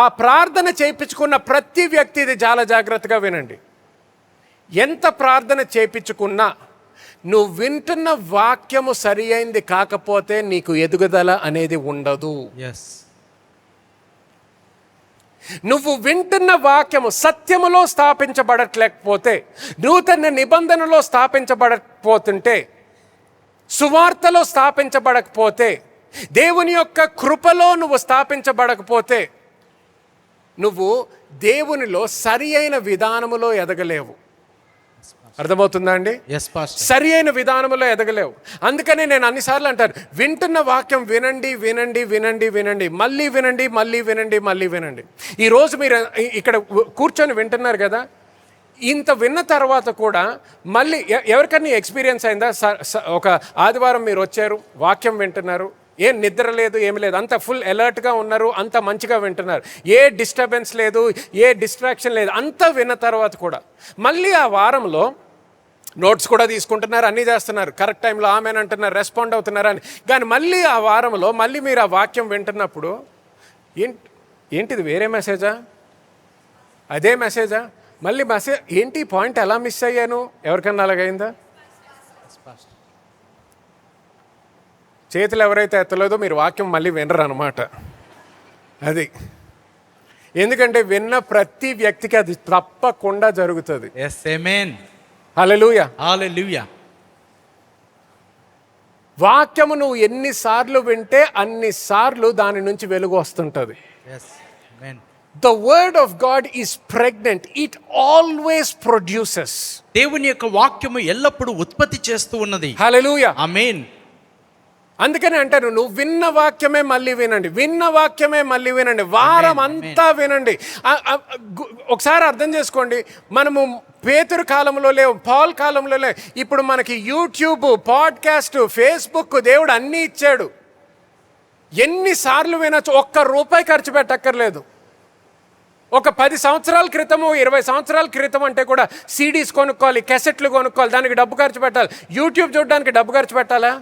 ఆ ప్రార్థన చేయించుకున్న ప్రతి వ్యక్తి ఇది చాలా జాగ్రత్తగా వినండి. ఎంత ప్రార్థన చేయించుకున్నా నువ్వు వింటున్న వాక్యము సరి అయింది కాకపోతే నీకు ఎదుగుదల అనేది ఉండదు. నువ్వు వింటున్న వాక్యము సత్యములో స్థాపించబడట్లేకపోతే, నూతన నిబంధనలో స్థాపించబడకపోతుంటే, సువార్తలో స్థాపించబడకపోతే, దేవుని యొక్క కృపలో నువ్వు స్థాపించబడకపోతే, నువ్వు దేవునిలో సరి అయిన విధానములో ఎదగలేవు. అర్థమవుతుందా అండి? సరి అయిన విధానంలో ఎదగలేవు. అందుకని నేను అన్నిసార్లు అంటాను, వింటున్న వాక్యం వినండి వినండి వినండి వినండి, మళ్ళీ వినండి మళ్ళీ వినండి మళ్ళీ వినండి. ఈరోజు మీరు ఇక్కడ కూర్చొని వింటున్నారు కదా, ఇంత విన్న తర్వాత కూడా మళ్ళీ ఎవరికన్నా ఎక్స్పీరియన్స్ అయిందా? ఒక ఆదివారం మీరు వచ్చారు, వాక్యం వింటున్నారు, ఏం నిద్ర లేదు, ఏమి లేదు, అంత ఫుల్ అలర్ట్గా ఉన్నారు, అంత మంచిగా వింటున్నారు, ఏ డిస్టర్బెన్స్ లేదు, ఏ డిస్ట్రాక్షన్ లేదు, అంతా విన్న తర్వాత కూడా మళ్ళీ ఆ వారంలో నోట్స్ కూడా తీసుకుంటున్నారు, అన్నీ చేస్తున్నారు, కరెక్ట్ టైంలో ఆమెన్ అంటున్నారు, రెస్పాండ్ అవుతున్నారు అని. కానీ మళ్ళీ ఆ వారంలో మళ్ళీ మీరు ఆ వాక్యం వింటున్నప్పుడు ఏంటిది వేరే మెసేజా, అదే మెసేజా, మళ్ళీ మెసేజ్ ఏంటి, పాయింట్ ఎలా మిస్ అయ్యాను? ఎవరికన్నా అలాగైందా? చేతులు ఎవరైతే ఎత్తలేదో మీరు వాక్యం మళ్ళీ వినరు అనమాట. అది ఎందుకంటే విన్న ప్రతి వ్యక్తికి అది తప్పకుండా జరుగుతుంది. హల్లెలూయా. హల్లెలూయా. వాక్యము నువ్వు ఎన్నిసార్లు వింటే అన్నిసార్లు దాని నుంచి వెలుగు వస్తుంటుంది. The word of God is pregnant. It always produces. దేవుని యొక్క వాక్యము ఎల్లప్పుడూ ఉత్పత్తి చేస్తూ ఉన్నది. హల్లెలూయా. ఆమేన్. అందుకని అంటారు, నువ్వు విన్న వాక్యమే మళ్ళీ వినండి, విన్న వాక్యమే మళ్ళీ వినండి, వారం అంతా వినండి. ఒకసారి అర్థం చేసుకోండి, మనము పేతురు కాలంలో లేవు, పాల్ కాలంలో లేవు. ఇప్పుడు మనకి యూట్యూబ్, పాడ్కాస్ట్, ఫేస్బుక్, దేవుడు అన్నీ ఇచ్చాడు. ఎన్నిసార్లు వినొచ్చు, ₹1 ఖర్చు పెట్టక్కర్లేదు. ఒక 10 సంవత్సరాల క్రితము, 20 సంవత్సరాల క్రితం అంటే కూడా సీడీస్ కొనుక్కోవాలి, క్యాసెట్లు కొనుక్కోవాలి, దానికి డబ్బు ఖర్చు పెట్టాలి. యూట్యూబ్ చూడడానికి డబ్బు ఖర్చు పెట్టాలా?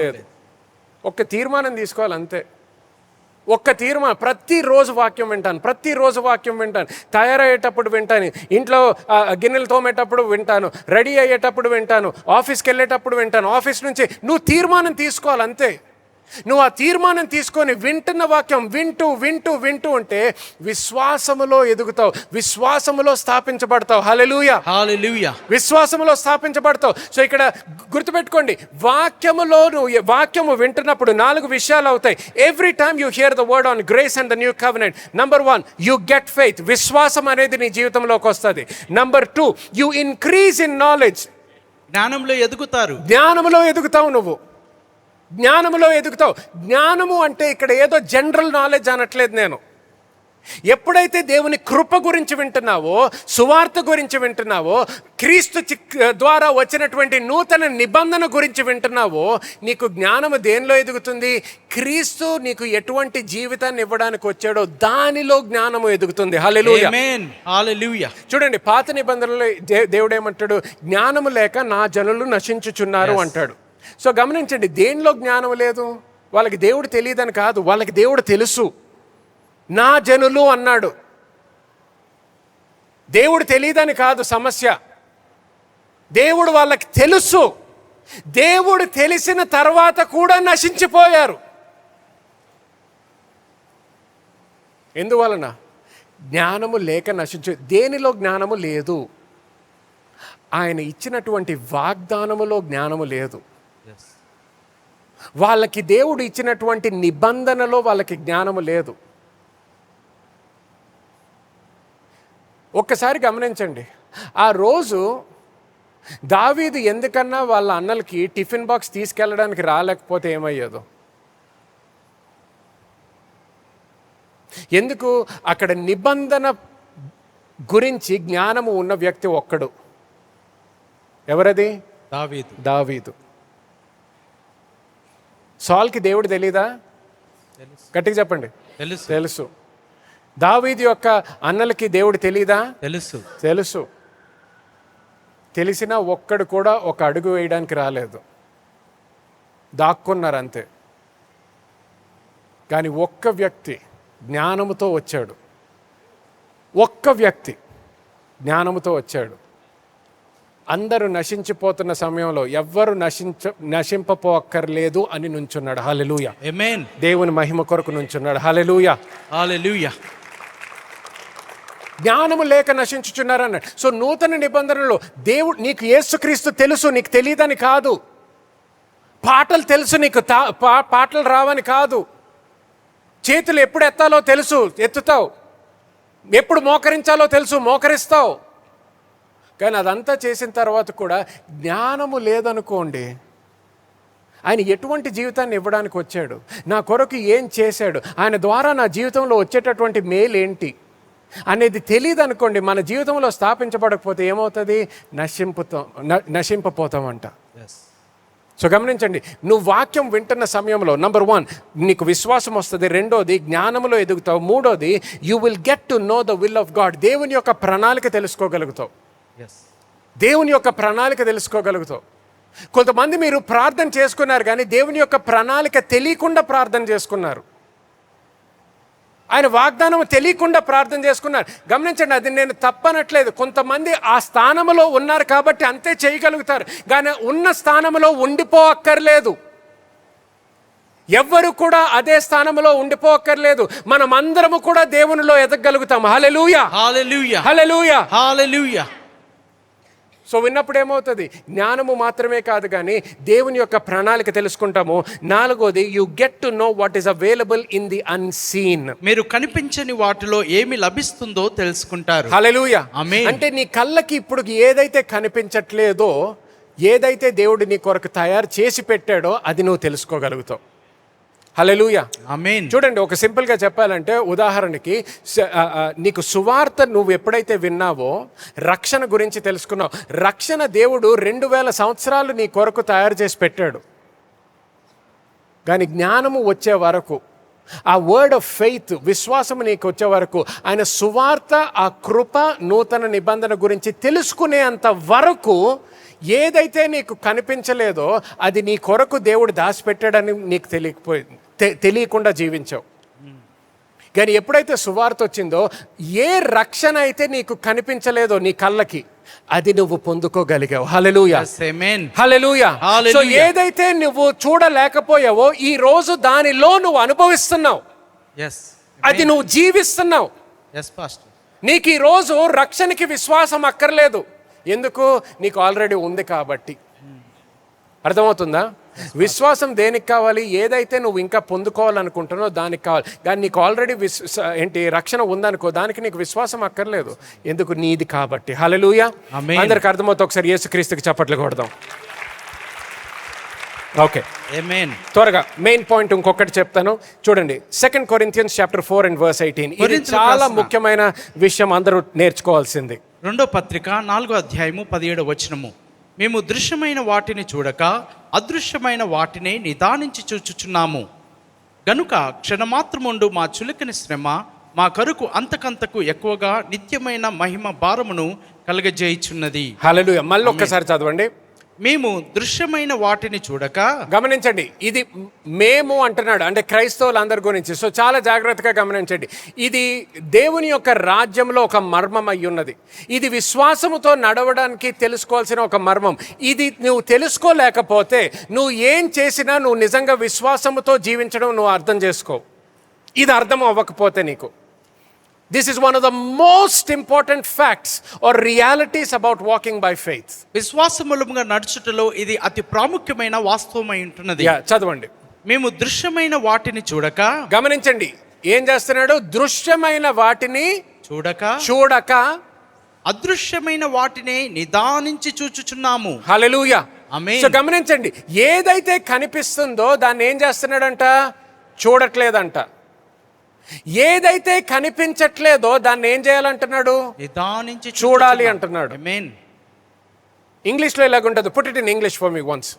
లేదు. ఒక్క తీర్మానం తీసుకోవాలి అంతే. ఒక్క తీర్మానం, ప్రతిరోజు వాక్యం వింటాను, ప్రతిరోజు వాక్యం వింటాను, తయారయ్యేటప్పుడు వింటాను, ఇంట్లో గిన్నెలు తోమేటప్పుడు వింటాను, రెడీ అయ్యేటప్పుడు వింటాను, ఆఫీస్కి వెళ్ళేటప్పుడు వింటాను, ఆఫీస్ నుంచి. నువ్వు తీర్మానం తీసుకోవాలి అంతే. నువ్వు ఆ తీర్మానం తీసుకొని వింటున్న వాక్యం వింటూ వింటూ వింటూ ఉంటే విశ్వాసములో ఎదుగుతావు, విశ్వాసములో స్థాపించబడతావు. హల్లెలూయా. హల్లెలూయా. విశ్వాసములో స్థాపించబడతావు. సో ఇక్కడ గుర్తుపెట్టుకోండి, వాక్యము వింటున్నప్పుడు 4 విషయాలు అవుతాయి. Every time you here the word on grace and the new covenant, number 1 you get faith, విశ్వాసం అనేది నీ జీవితంలోకి వస్తుంది. Number 2 you increase in knowledge, జ్ఞానంలో ఎదుగుతారు. జ్ఞానంలో ఎదుగుతావు, నువ్వు జ్ఞానములో ఎదుగుతావు. జ్ఞానము అంటే ఇక్కడ ఏదో జనరల్ నాలెడ్జ్ అనట్లేదు నేను. ఎప్పుడైతే దేవుని కృప గురించి వింటున్నావో, సువార్త గురించి వింటున్నావో, క్రీస్తు ద్వారా వచ్చినటువంటి నూతన నిబంధన గురించి వింటున్నావో, నీకు జ్ఞానము దేనిలో ఎదుగుతుంది? క్రీస్తు నీకు ఎటువంటి జీవితాన్ని ఇవ్వడానికి వచ్చాడో దానిలో జ్ఞానము ఎదుగుతుంది. హల్లెలూయా. ఆమేన్. హల్లెలూయా. చూడండి, పాత నిబంధనలో దేవుడు ఏమంటాడు? జ్ఞానము లేక నా జనులు నశించుచున్నారు అంటాడు. సో గమనించండి, దేనిలో జ్ఞానం లేదు? వాళ్ళకి దేవుడు తెలియదని కాదు, వాళ్ళకి దేవుడు తెలుసు. నా జనులు అన్నాడు. దేవుడు తెలియదని కాదు సమస్య, దేవుడు వాళ్ళకి తెలుసు. దేవుడు తెలిసిన తర్వాత కూడా నశించిపోయారు. ఎందువలన? జ్ఞానము లేక నశించు. దేనిలో జ్ఞానము లేదు? ఆయన ఇచ్చినటువంటి వాగ్దానములో జ్ఞానము లేదు. వాళ్ళకి దేవుడు ఇచ్చినటువంటి నిబంధనలో వాళ్ళకి జ్ఞానము లేదు. ఒక్కసారి గమనించండి, ఆ రోజు దావీదు ఎందుకన్నా వాళ్ళ అన్నలకి టిఫిన్ బాక్స్ తీసుకెళ్ళడానికి రాలేకపోతే ఏమయ్యేదో? ఎందుకు? అక్కడ నిబంధన గురించి జ్ఞానము ఉన్న వ్యక్తి ఒక్కడు. ఎవరది? దావీదు. దావీదు. సాల్కి దేవుడు తెలీదా? గట్టిగా చెప్పండి. తెలుసు. తెలుసు. దావీదు యొక్క అన్నలకి దేవుడు తెలీదా? తెలుసు. తెలుసు. తెలిసినా ఒక్కడు కూడా ఒక అడుగు వేయడానికి రాలేదు, దాక్కున్నారు అంతే. కానీ ఒక్క వ్యక్తి జ్ఞానముతో వచ్చాడు. ఒక్క వ్యక్తి జ్ఞానముతో వచ్చాడు. అందరూ నశించిపోతున్న సమయంలో ఎవ్వరు నశింపపోక్కర్లేదు అని నుంచున్నాడు. హల్లెలూయా. ఆమేన్. దేవుని మహిమ కొరకు నుంచున్నాడు. హల్లెలూయా. హల్లెలూయా. జ్ఞానము లేక నశించుచున్నారన్నాడు. సో నూతన నిబంధనలో దేవుడు నీకు యేసుక్రీస్తు తెలుసు, నీకు తెలియదని కాదు. పాటలు తెలుసు నీకు, పాటలు రావని కాదు. చేతులు ఎప్పుడు ఎత్తాలో తెలుసు, ఎత్తుతావు. ఎప్పుడు మోకరించాలో తెలుసు, మోకరిస్తావు. కానీ అదంతా చేసిన తర్వాత కూడా జ్ఞానము లేదనుకోండి, ఆయన ఎటువంటి జీవితాన్ని ఇవ్వడానికి వచ్చాడు, నా కొరకు ఏం చేశాడు, ఆయన ద్వారా నా జీవితంలో వచ్చేటటువంటి మేలు ఏంటి అనేది తెలియదు అనుకోండి, మన జీవితంలో స్థాపించబడకపోతే ఏమవుతుంది? నశింపపోతామంట. సో గమనించండి, నువ్వు వాక్యం వింటున్న సమయంలో నంబర్ 1 నీకు విశ్వాసం వస్తుంది, రెండోది జ్ఞానంలో ఎదుగుతావు, మూడోది you will get to know the will of God. దేవుని యొక్క ప్రణాళిక తెలుసుకోగలుగుతావు. దేవుని యొక్క ప్రణాళిక తెలుసుకోగలుగుతావు. కొంతమంది మీరు ప్రార్థన చేసుకున్నారు కానీ దేవుని యొక్క ప్రణాళిక తెలియకుండా ప్రార్థన చేసుకున్నారు. ఆయన వాగ్దానం తెలియకుండా ప్రార్థన చేసుకున్నారు. గమనించండి, అది నేను తప్పనట్లేదు. కొంతమంది ఆ స్థానంలో ఉన్నారు కాబట్టి అంతే చేయగలుగుతారు, కానీ ఉన్న స్థానంలో ఉండిపోక్కర్లేదు. ఎవ్వరు కూడా అదే స్థానంలో ఉండిపోక్కర్లేదు. మనం అందరము కూడా దేవునిలో ఎదగలుగుతాం. హల్లెలూయా. హల్లెలూయా. హల్లెలూయా. హల్లెలూయా. సో విన్నప్పుడు ఏమవుతుంది? జ్ఞానము మాత్రమే కాదు కానీ దేవుని యొక్క ప్రణాళిక తెలుసుకుంటాము. నాలుగోది you get to know what is available in the unseen. మీరు కనిపించని వాటిలో ఏమి లభిస్తుందో తెలుసుకుంటారు. హల్లెలూయా. ఆమేన్. అంటే నీ కళ్ళకి ఇప్పుడు ఏదైతే కనిపించట్లేదో, ఏదైతే దేవుడు నీ కొరకు తయారు చేసి పెట్టాడో అది నువ్వు తెలుసుకోగలుగుతావు. హల్లెలూయా. ఆమేన్. చూడండి, ఒక సింపుల్గా చెప్పాలంటే, ఉదాహరణకి నీకు సువార్త నువ్వు ఎప్పుడైతే విన్నావో, రక్షణ గురించి తెలుసుకున్నావు. రక్షణ దేవుడు 2000 సంవత్సరాలు నీ కొరకు తయారు చేసి పెట్టాడు. కానీ జ్ఞానము వచ్చే వరకు, ఆ వర్డ్ ఆఫ్ ఫెయిత్, విశ్వాసం నీకు వచ్చే వరకు, ఆయన సువార్త, ఆ కృప, నూతన నిబంధన గురించి తెలుసుకునేంత వరకు ఏదైతే నీకు కనిపించలేదో అది నీ కొరకు దేవుడు దాచిపెట్టాడని నీకు తెలియకుండా జీవించావు. కానీ ఎప్పుడైతే సువార్త వచ్చిందో, ఏ రక్షణ అయితే నీకు కనిపించలేదో నీ కళ్ళకి, అది నువ్వు పొందుకోగలిగావు. హల్లెలూయా. హల్లెలూయా. సో ఏదైతే నువ్వు చూడలేకపోయావో ఈ రోజు దానిలో నువ్వు అనుభవిస్తున్నావు. అది నువ్వు జీవిస్తున్నావు. నీకు ఈ రోజు రక్షణకి విశ్వాసం అక్కర్లేదు. ఎందుకు? నీకు ఆల్రెడీ ఉంది కాబట్టి. అర్థమవుతుందా? విశ్వాసం దేనికి కావాలి? ఏదైతే నువ్వు ఇంకా పొందుకోవాలనుకుంటున్నావో దానికి కావాలి. కానీ నీకు ఆల్రెడీ రక్షణ ఉందనుకో, దానికి నీకు విశ్వాసం అక్కర్లేదు. ఎందుకు? నీది కాబట్టి. హల్లెలూయా. అందరికి అర్థమవుతుంది. ఒకసారి యేసుక్రీస్తుకి చప్పట్లు కొడదాం. ఓకే, త్వరగా మెయిన్ పాయింట్ ఇంకొకటి చెప్తాను. చూడండి, 2 Corinthians chapter 4 and verse 18. ఇది చాలా ముఖ్యమైన విషయం, అందరూ నేర్చుకోవాల్సింది. 2వ పత్రిక 4వ అధ్యాయము 17వ వచనము. మేము దృశ్యమైన వాటిని చూడక అదృశ్యమైన వాటిని నిదానించి చూచుచున్నాము గనుక క్షణమాత్రముండు మా చులకని శ్రమ మా కరుకు అంతకంతకు ఎక్కువగా నిత్యమైన మహిమ భారమును కలగజేయుచున్నది. హల్లెలూయా. మళ్ళీ ఒక్కసారి చదవండి. మేము దృశ్యమైన వాటిని చూడక. గమనించండి, ఇది మేము అంటున్నాడు, అంటే క్రైస్తవులందరి గురించి. సో చాలా జాగ్రత్తగా గమనించండి. ఇది దేవుని యొక్క రాజ్యంలో ఒక మర్మం అయి ఉన్నది. ఇది విశ్వాసముతో నడవడానికి తెలుసుకోవాల్సిన ఒక మర్మం. ఇది నువ్వు తెలుసుకోలేకపోతే నువ్వు ఏం చేసినా నువ్వు నిజంగా విశ్వాసముతో జీవించడం నువ్వు అర్థం చేసుకో. ఇది అర్థం అవ్వకపోతే నీకు, this is one of the most important facts or realities about walking by faith. విశ్వాసమూలముగా నడుచుటలో ఇది అతి ప్రాముఖ్యమైన వాస్తవమై ఉంటున్నది. చదవండి. మేము దృశ్యమైన వాటిని చూడక. గమనించండి, ఏం చేస్తున్నాడు? దృశ్యమైన వాటిని చూడక అదృశ్యమైన వాటిని నిదానించి చూచుచున్నాము. హల్లెలూయా. ఆమేన్. సో గమనించండి, ఏదైతే కనిపిస్తుందో దాన్ని ఏం చేస్తున్నాడంట? చూడట్లేదంట. ఏదైతే కనిపించట్లేదో దాన్ని ఏం చేయాలంటున్నాడు? నిదానించి చూడాలి అంటున్నాడు. ఇంగ్లీష్లో ఎలాగుంటుంది, put it in English for me once.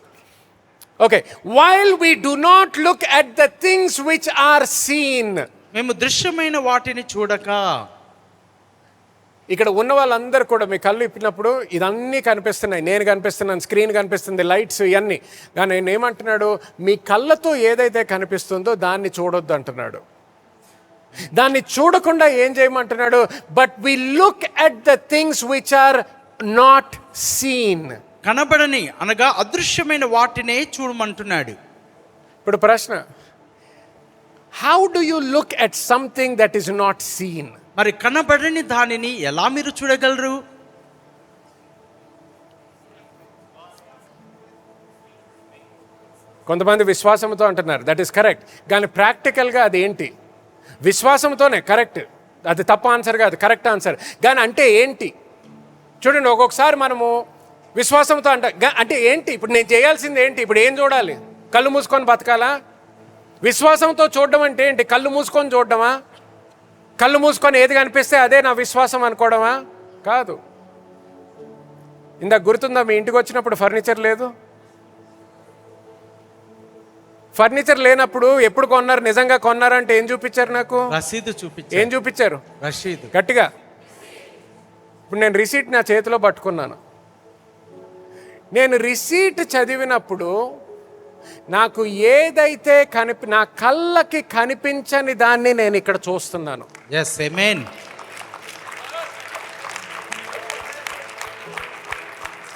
Okay, while we do not look at the things which are seen. మేము దృశ్యమైన వాటిని చూడక. ఇక్కడ ఉన్న వాళ్ళందరూ కూడా మీ కళ్ళు ఇప్పినప్పుడు ఇదన్నీ కనిపిస్తున్నాయి, నేను కనిపిస్తున్నాను, స్క్రీన్ కనిపిస్తుంది, లైట్స్ ఇవన్నీ. కానీ నేను ఏమంటున్నాడు, మీ కళ్ళతో ఏదైతే కనిపిస్తుందో దాన్ని చూడొద్దు అంటున్నాడు. దాన్ని చూడకుండా ఏం చేయమంటున్నాడు, but we look at the things which are not seen. కనబడని అనగా అదృశ్యమైన వాటినే చూడమంటున్నాడు. ఇప్పుడు ప్రశ్న, how do you look at something that is not seen? మరి కనబడని దానిని ఎలా మీరు చూడగలరు? కొంతమంది విశ్వాసంతో అంటున్నారు, దట్ ఈస్ కరెక్ట్. కానీ ప్రాక్టికల్గా అది ఏంటి? విశ్వాసంతోనే కరెక్ట్, అది తప్ప ఆన్సర్ కాదు, కరెక్ట్ ఆన్సర్. కానీ అంటే ఏంటి? చూడండి, ఒక్కొక్కసారి మనము విశ్వాసంతో అంటే ఏంటి? ఇప్పుడు నేను చేయాల్సింది ఏంటి? ఇప్పుడు ఏం చూడాలి? కళ్ళు మూసుకొని బతకాలా? విశ్వాసంతో చూడడం అంటే ఏంటి? కళ్ళు మూసుకొని చూడడమా? కళ్ళు మూసుకొని ఏది కనిపిస్తే అదే నా విశ్వాసం అనుకోవడమా? కాదు. ఇందాక గుర్తుందా, మీ ఇంటికి వచ్చినప్పుడు ఫర్నిచర్ లేదు? ఫర్నిచర్ లేనప్పుడు ఎప్పుడు కొన్నారు? నిజంగా కొన్నారంటే ఏం చూపించారు నాకు? రసీదు చూపించారు. ఏం చూపించారు? రసీదు. గట్టిగా. ఇప్పుడు నేను రిసీట్ నా చేతిలో పట్టుకున్నాను. నేను రిసీట్ చదివినప్పుడు నాకు ఏదైతే నా కళ్ళకి కనిపించని దాన్ని నేను ఇక్కడ చూస్తున్నాను. yes amen.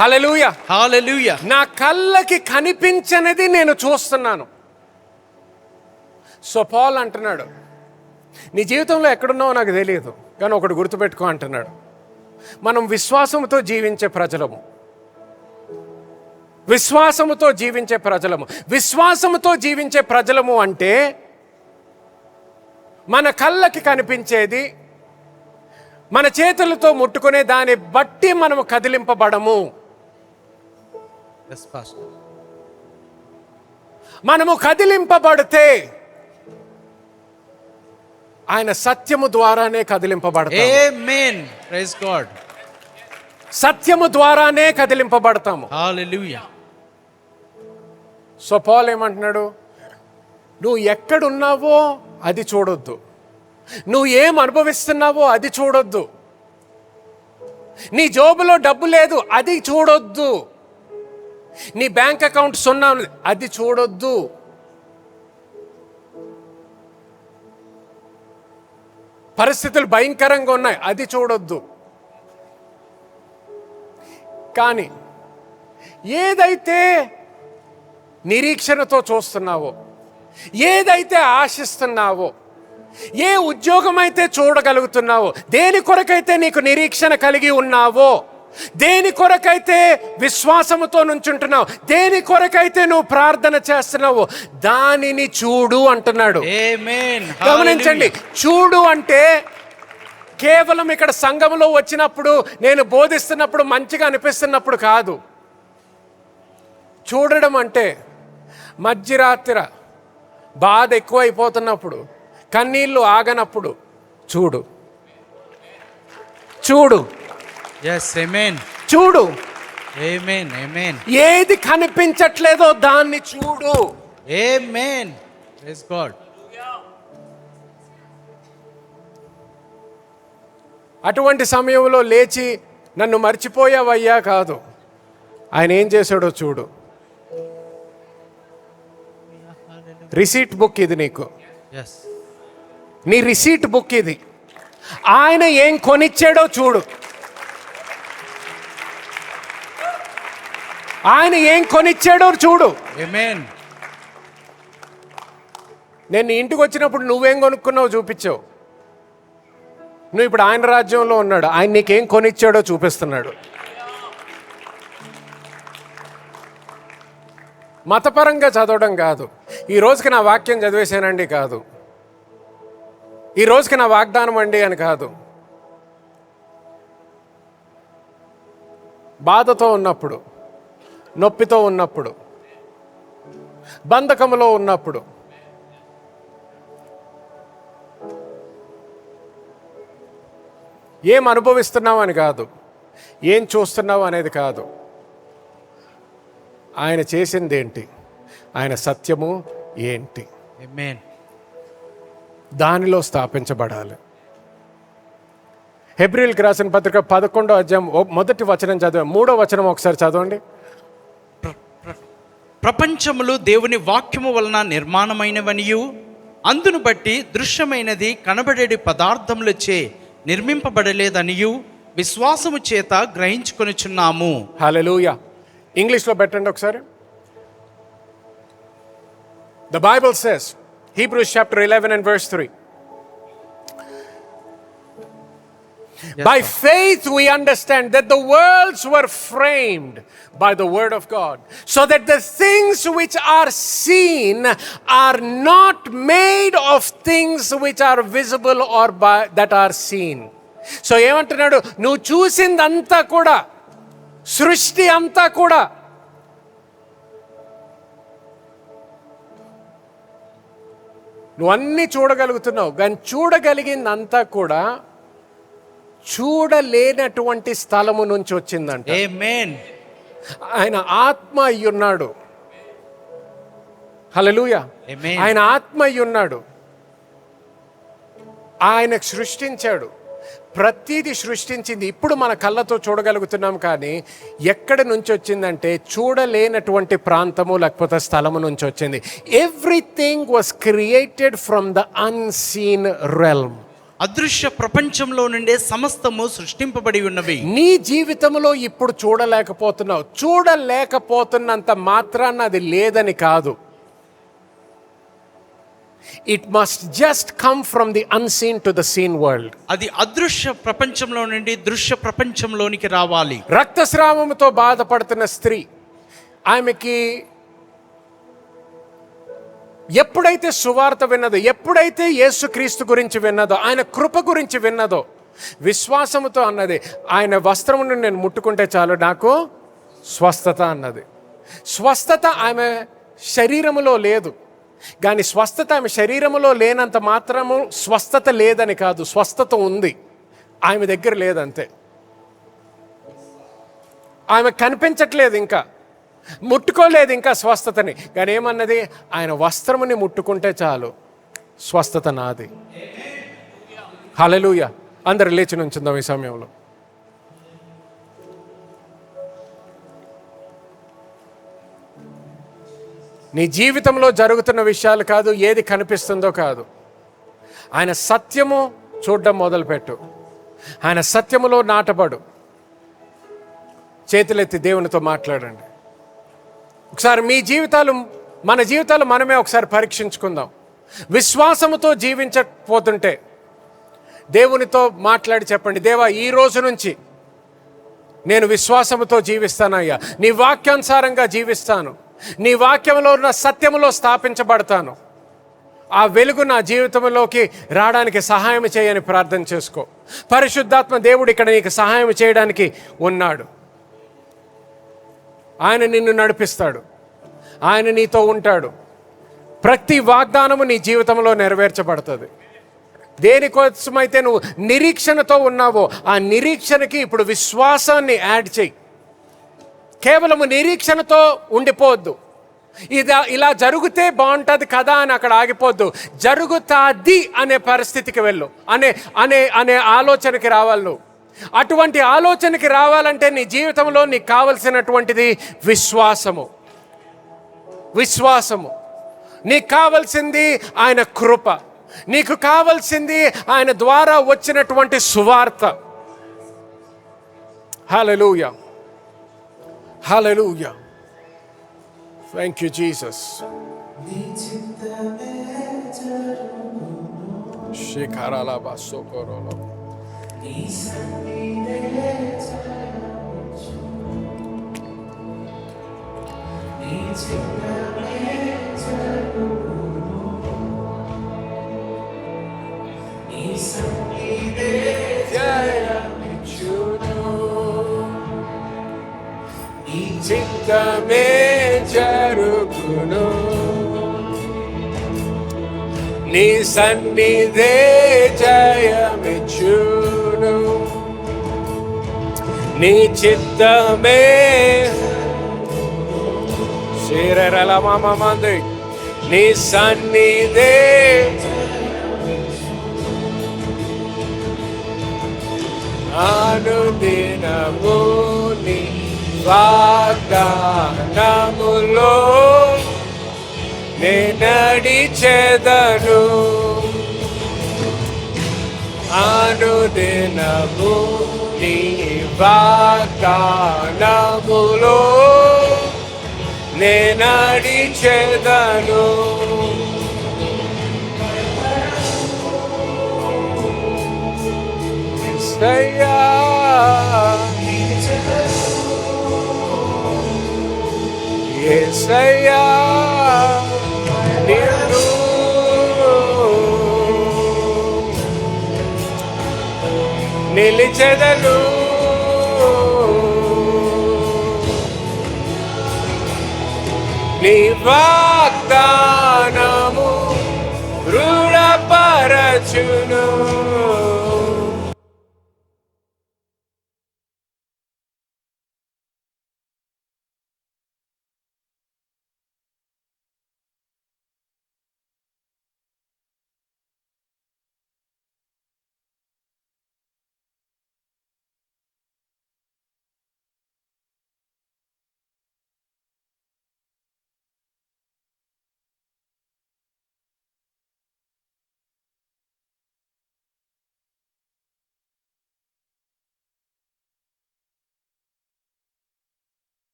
హల్లెలూయా, హల్లెలూయా. నా కళ్ళకి కనిపించనిది నేను చూస్తున్నాను. సో పౌలు అంటున్నాడు, నీ జీవితంలో ఎక్కడున్నావో నాకు తెలియదు, కానీ ఒకటి గుర్తుపెట్టుకో అంటున్నాడు, మనం విశ్వాసంతో జీవించే ప్రజలము. విశ్వాసముతో జీవించే ప్రజలము. విశ్వాసముతో జీవించే ప్రజలము అంటే మన కళ్ళకి కనిపించేది, మన చేతులతో ముట్టుకునే దాన్ని బట్టి మనము కదిలింపబడము. మనము కదిలింపబడితే ఆయన సత్యము ద్వారానే కదిలింపబడతాము. ఆమేన్. Praise God. సత్యము ద్వారానే కదిలింపబడతాము. హల్లెలూయా. సో పౌలు ఏమంటున్నాడు, నువ్వు ఎక్కడున్నావో అది చూడొద్దు, నువ్వు ఏం అనుభవిస్తున్నావో అది చూడొద్దు, నీ జోబులో డబ్బు లేదు అది చూడొద్దు, నీ బ్యాంక్ అకౌంట్ సున్నా అది చూడొద్దు. పరిస్థితులు భయంకరంగా ఉన్నాయి అది చూడొద్దు. కానీ ఏదైతే నిరీక్షణతో చూస్తున్నావో, ఏదైతే ఆశిస్తున్నావో, ఏ ఉద్యోగం అయితే చూడగలుగుతున్నావో, దేని కొరకైతే నీకు నిరీక్షణ కలిగి ఉన్నావో, దేని కొరకైతే విశ్వాసముతో నుంచుంటున్నావు, దేని కొరకైతే నువ్వు ప్రార్థన చేస్తున్నావో దానిని చూడు అంటున్నాడు. ఆమేన్. గమనించండి, చూడు అంటే కేవలం ఇక్కడ సంఘములో వచ్చినప్పుడు నేను బోధిస్తున్నప్పుడు మంచిగా అనిపిస్తున్నప్పుడు కాదు. చూడడం అంటే మధ్యరాత్రి బాధ ఎక్కువైపోతున్నప్పుడు, కన్నీళ్ళు ఆగనప్పుడు చూడు. చూడు. yes amen. చూడు. amen amen. ఏది కనిపించట్లేదో దాన్ని చూడు. amen. praise god. అటువంటి సమయంలో లేచి నన్ను మర్చిపోయావయ్యా కాదు, ఆయన ఏం చేశాడో చూడు. రిసీట్ బుక్ ఇది నీకు. yes. నీ రిసీట్ బుక్ ఇది. ఆయన ఏం కొనిచ్చాడో చూడు. ఆయన ఏం కొనిచ్చాడో చూడు. amen. నేను నీ ఇంటికి వచ్చినప్పుడు నువ్వేం కొనుక్కున్నావు చూపించావు. నువ్వు ఇప్పుడు ఆయన రాజ్యంలో ఉన్నాడు, ఆయన నీకేం కొనిచ్చాడో చూపిస్తున్నాడు. మతపరంగా చదవడం కాదు, ఈ రోజుకి నా వాక్యం చదివేశానండి కాదు, ఈ రోజుకి నా వాగ్దానం అండి అని కాదు. బాధతో ఉన్నప్పుడు, నొప్పితో ఉన్నప్పుడు, బంధకములో ఉన్నప్పుడు, ఏం అనుభవిస్తున్నావు అని కాదు, ఏం చూస్తున్నావు అనేది కాదు, ఆయన చేసింది ఏంటి, ఆయన సత్యము ఏంటి, ఆమేన్. దానిలో స్థాపించబడాలి. హెబ్రీయులకు రాసిన పత్రిక 11వ అధ్యాయం మొదటి వచనం చదివాం, 3వ వచనం ఒకసారి చదవండి. ప్రపంచములు దేవుని వాక్యము వలన నిర్మాణమైనవనియు అందును బట్టి దృశ్యమైనది కనబడేటి పదార్థములచే నిర్మింపబడలేదనియు విశ్వాసము చేత గ్రహించుకొనుచున్నాము. హల్లెలూయా. ఇంగ్లీష్లో పెట్టండి ఒకసారి. The Bible says, Hebrews chapter 11 and verse 3. Yes, By sir. faith we understand that the worlds were framed by the word of God, so that the things which are seen are not made of things which are visible or that are seen. So ఏమంటున్నాడు, నువ్వు చూసిందంతా కూడా, సృష్టి అంతా కూడా నువ్వు అన్నీ చూడగలుగుతున్నావు, కానీ చూడగలిగిందంతా కూడా చూడలేనటువంటి స్థలము నుంచి వచ్చిందంట. ఆమేన్. ఆయన ఆత్మ అయ్యున్నాడు. హల్లెలూయా. ఆమేన్. ఆయన ఆత్మ అయ్యున్నాడు. ఆయన సృష్టించాడు, ప్రతిదీ సృష్టించింది. ఇప్పుడు మన కళ్ళతో చూడగలుగుతున్నాం, కానీ ఎక్కడి నుంచి వచ్చిందంటే చూడలేనటువంటి ప్రాంతము లేకపోతే స్థలము నుంచి వచ్చింది. Everything was created from the unseen realm. అదృశ్య ప్రపంచంలో నుండే సమస్తము సృష్టింపబడి ఉన్నవి. నీ జీవితంలో ఇప్పుడు చూడలేకపోతున్నావు. చూడలేకపోతున్నంత మాత్రాన అది లేదని కాదు. It must just come from the unseen to the seen world. అది అదృశ్య ప్రపంచంలో నుండి దృశ్య ప్రపంచంలోనికి రావాలి. రక్తస్రావముతో బాధపడుతున్న స్త్రీ, ఆమెకి ఎప్పుడైతే సువార్త విన్నదో, ఎప్పుడైతే యేసుక్రీస్తు గురించి విన్నదో, ఆయన కృప గురించి విన్నదో, విశ్వాసముతో అన్నది, ఆయన వస్త్రమును నేను ముట్టుకుంటే చాలు నాకు స్వస్థత అన్నది. స్వస్థత ఆమె శరీరములో లేదు, కానీ స్వస్థత ఆమె శరీరములో లేనంత మాత్రము స్వస్థత లేదని కాదు, స్వస్థత ఉంది, ఆమె దగ్గర లేదంతే. ఆమె కనిపించట్లేదు, ఇంకా ముట్టుకోలేదు ఇంకా స్వస్థతని, కానీ ఏమన్నది, ఆయన వస్త్రముని ముట్టుకుంటే చాలు స్వస్థత నాది. హల్లెలూయా. అందరు లేచి నుంచుందాం ఈ సమయంలో. నీ జీవితంలో జరుగుతున్న విషయాలు కాదు, ఏది కనిపిస్తుందో కాదు, ఆయన సత్యము చూడడం మొదలుపెట్టు. ఆయన సత్యములో నాటబడు. చేతులెత్తి దేవునితో మాట్లాడండి. ఒకసారి మన జీవితాలు మనమే ఒకసారి పరీక్షించుకుందాం. విశ్వాసముతో జీవించకపోతుంటే దేవునితో మాట్లాడి చెప్పండి, దేవా ఈ రోజు నుంచి నేను విశ్వాసముతో జీవిస్తానయ్యా, నీ వాక్యానుసారంగా జీవిస్తాను, నీ వాక్యంలో ఉన్న సత్యములో స్థాపించబడతాను, ఆ వెలుగు నా జీవితంలోకి రావడానికి సహాయం చేయని ప్రార్థన చేసుకో. పరిశుద్ధాత్మ దేవుడు ఇక్కడ నీకు సహాయం చేయడానికి ఉన్నాడు. ఆయన నిన్ను నడిపిస్తాడు, ఆయన నీతో ఉంటాడు. ప్రతి వాగ్దానము నీ జీవితంలో నెరవేర్చబడుతుంది. దేనికోసమైతే నువ్వు నిరీక్షణతో ఉన్నావో ఆ నిరీక్షణకి ఇప్పుడు విశ్వాసాన్ని యాడ్ చేయి. కేవలము నిరీక్షణతో ఉండిపోవద్దు. ఇలా జరిగితే బాగుంటుంది కదా అని అక్కడ ఆగిపోద్దు. జరుగుతాది అనే పరిస్థితికి వెళ్ళు, అనే ఆలోచనకి రావాలి నువ్వు. అటువంటి ఆలోచనకి రావాలంటే నీ జీవితంలో నీకు కావలసినటువంటిది విశ్వాసము. నీకు కావలసింది ఆయన కృప, నీకు కావలసింది ఆయన ద్వారా వచ్చినటువంటి సువార్త. Hallelujah, hallelujah. Thank you Jesus. శిఖరాలబా సోకరోలో చిత్తమే జరుగును, నీ సన్నిధే జయమిచ్చును, నీ చిత్తమే చేరరలమమంది నీ సన్నిధే అనుదినము నీ వాగ్దానములో నే నడిచెదను అనుదినము నీ వాగ్దానములో నే నడిచెదను యేసయ్యా యేసయ్యా నిన్ను నిలిచెదను నీ వాగ్దానము దృఢపరచును.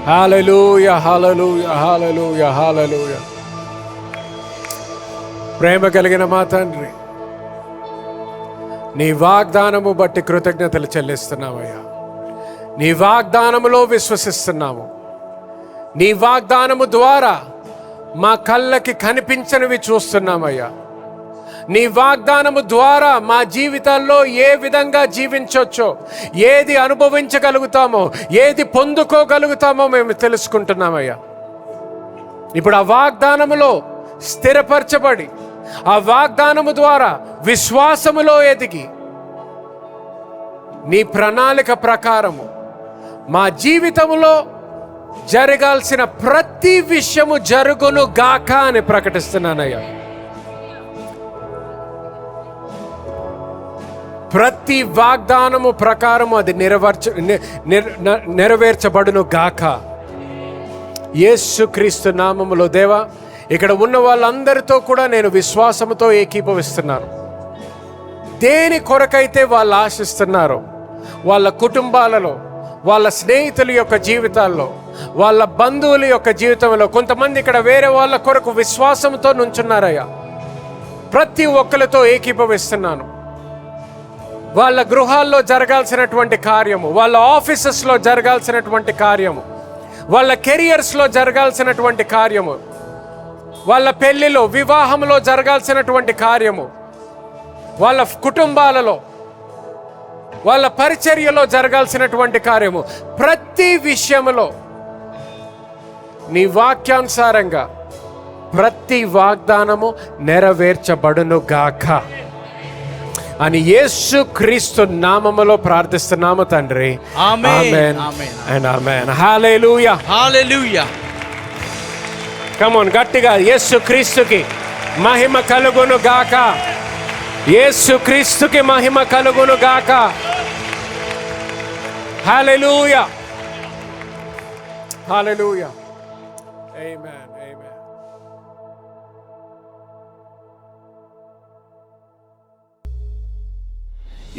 హల్లెలూయా హల్లెలూయా హల్లెలూయా హల్లెలూయా. ప్రేమ కలిగిన మా తండ్రి, నీ వాగ్దానము బట్టి కృతజ్ఞతలు చెల్లిస్తున్నామయ్యా. నీ వాగ్దానములో విశ్వసిస్తున్నాము. నీ వాగ్దానము ద్వారా మా కళ్ళకి కనిపించనివి చూస్తున్నామయ్యా. నీ వాగ్దానము ద్వారా మా జీవితాల్లో ఏ విధంగా జీవించవచ్చో, ఏది అనుభవించగలుగుతామో, ఏది పొందుకోగలుగుతామో మేము తెలుసుకుంటున్నామయ్యా. ఇప్పుడు ఆ వాగ్దానములో స్థిరపరచబడి, ఆ వాగ్దానము ద్వారా విశ్వాసములో ఎదిగి, నీ ప్రణాళిక ప్రకారము మా జీవితంలో జరగాల్సిన ప్రతి విషయము జరుగును గాక అని ప్రకటిస్తున్నానయ్యా. ప్రతి వాగ్దానము ప్రకారము అది నెరవేర్చబడును గాక. యేసుక్రీస్తు నామములో దేవా, ఇక్కడ ఉన్న వాళ్ళందరితో కూడా నేను విశ్వాసముతో ఏకీభవిస్తున్నాను. దేని కొరకైతే వాళ్ళు ఆశిస్తున్నారో, వాళ్ళ కుటుంబాలలో, వాళ్ళ స్నేహితుల యొక్క జీవితాల్లో, వాళ్ళ బంధువుల యొక్క జీవితంలో, కొంతమంది ఇక్కడ వేరే వాళ్ళ కొరకు విశ్వాసంతో నుంచున్నారయ్యా. ప్రతి ఒక్కరితో ఏకీభవిస్తున్నాను. వాళ్ళ గృహాల్లో జరగాల్సినటువంటి కార్యము, వాళ్ళ ఆఫీసెస్లో జరగాల్సినటువంటి కార్యము, వాళ్ళ కెరియర్స్లో జరగాల్సినటువంటి కార్యము, వాళ్ళ పెళ్లిలో, వివాహంలో జరగాల్సినటువంటి కార్యము, వాళ్ళ కుటుంబాలలో, వాళ్ళ పరిచర్యలో జరగాల్సినటువంటి కార్యము, ప్రతి విషయంలో నీ వాక్యానుసారంగా ప్రతి వాగ్దానము నెరవేర్చబడును గాక అని యేసు క్రీస్తు నామములో ప్రార్థిస్తున్నాము తండ్రి. Amen. And amen. Hallelujah. Hallelujah. Come on, గట్టిగా యేసు క్రీస్తుకి మహిమ కలుగును గాక. యేసు క్రీస్తుకి మహిమ కలుగును గాక. హల్లెలూయా. హల్లెలూయా. ఆమేన్. ఆమేన్.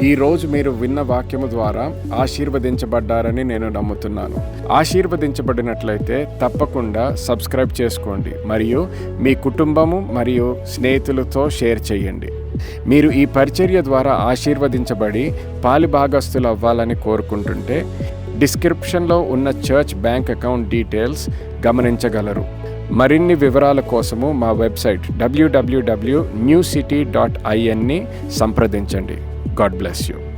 ఈరోజు మీరు విన్న వాక్యము ద్వారా ఆశీర్వదించబడ్డారని నేను నమ్ముతున్నాను. ఆశీర్వదించబడినట్లయితే తప్పకుండా సబ్స్క్రైబ్ చేసుకోండి మరియు మీ కుటుంబము మరియు స్నేహితులతో షేర్ చేయండి. మీరు ఈ పరిచర్య ద్వారా ఆశీర్వదించబడి పాలిభాగస్తులు అవ్వాలని కోరుకుంటుంటే డిస్క్రిప్షన్లో ఉన్న చర్చ్ బ్యాంక్ అకౌంట్ డీటెయిల్స్ గమనించగలరు. మరిన్ని వివరాల కోసము మా వెబ్సైట్ www.newcity.in ని సంప్రదించండి. God bless you.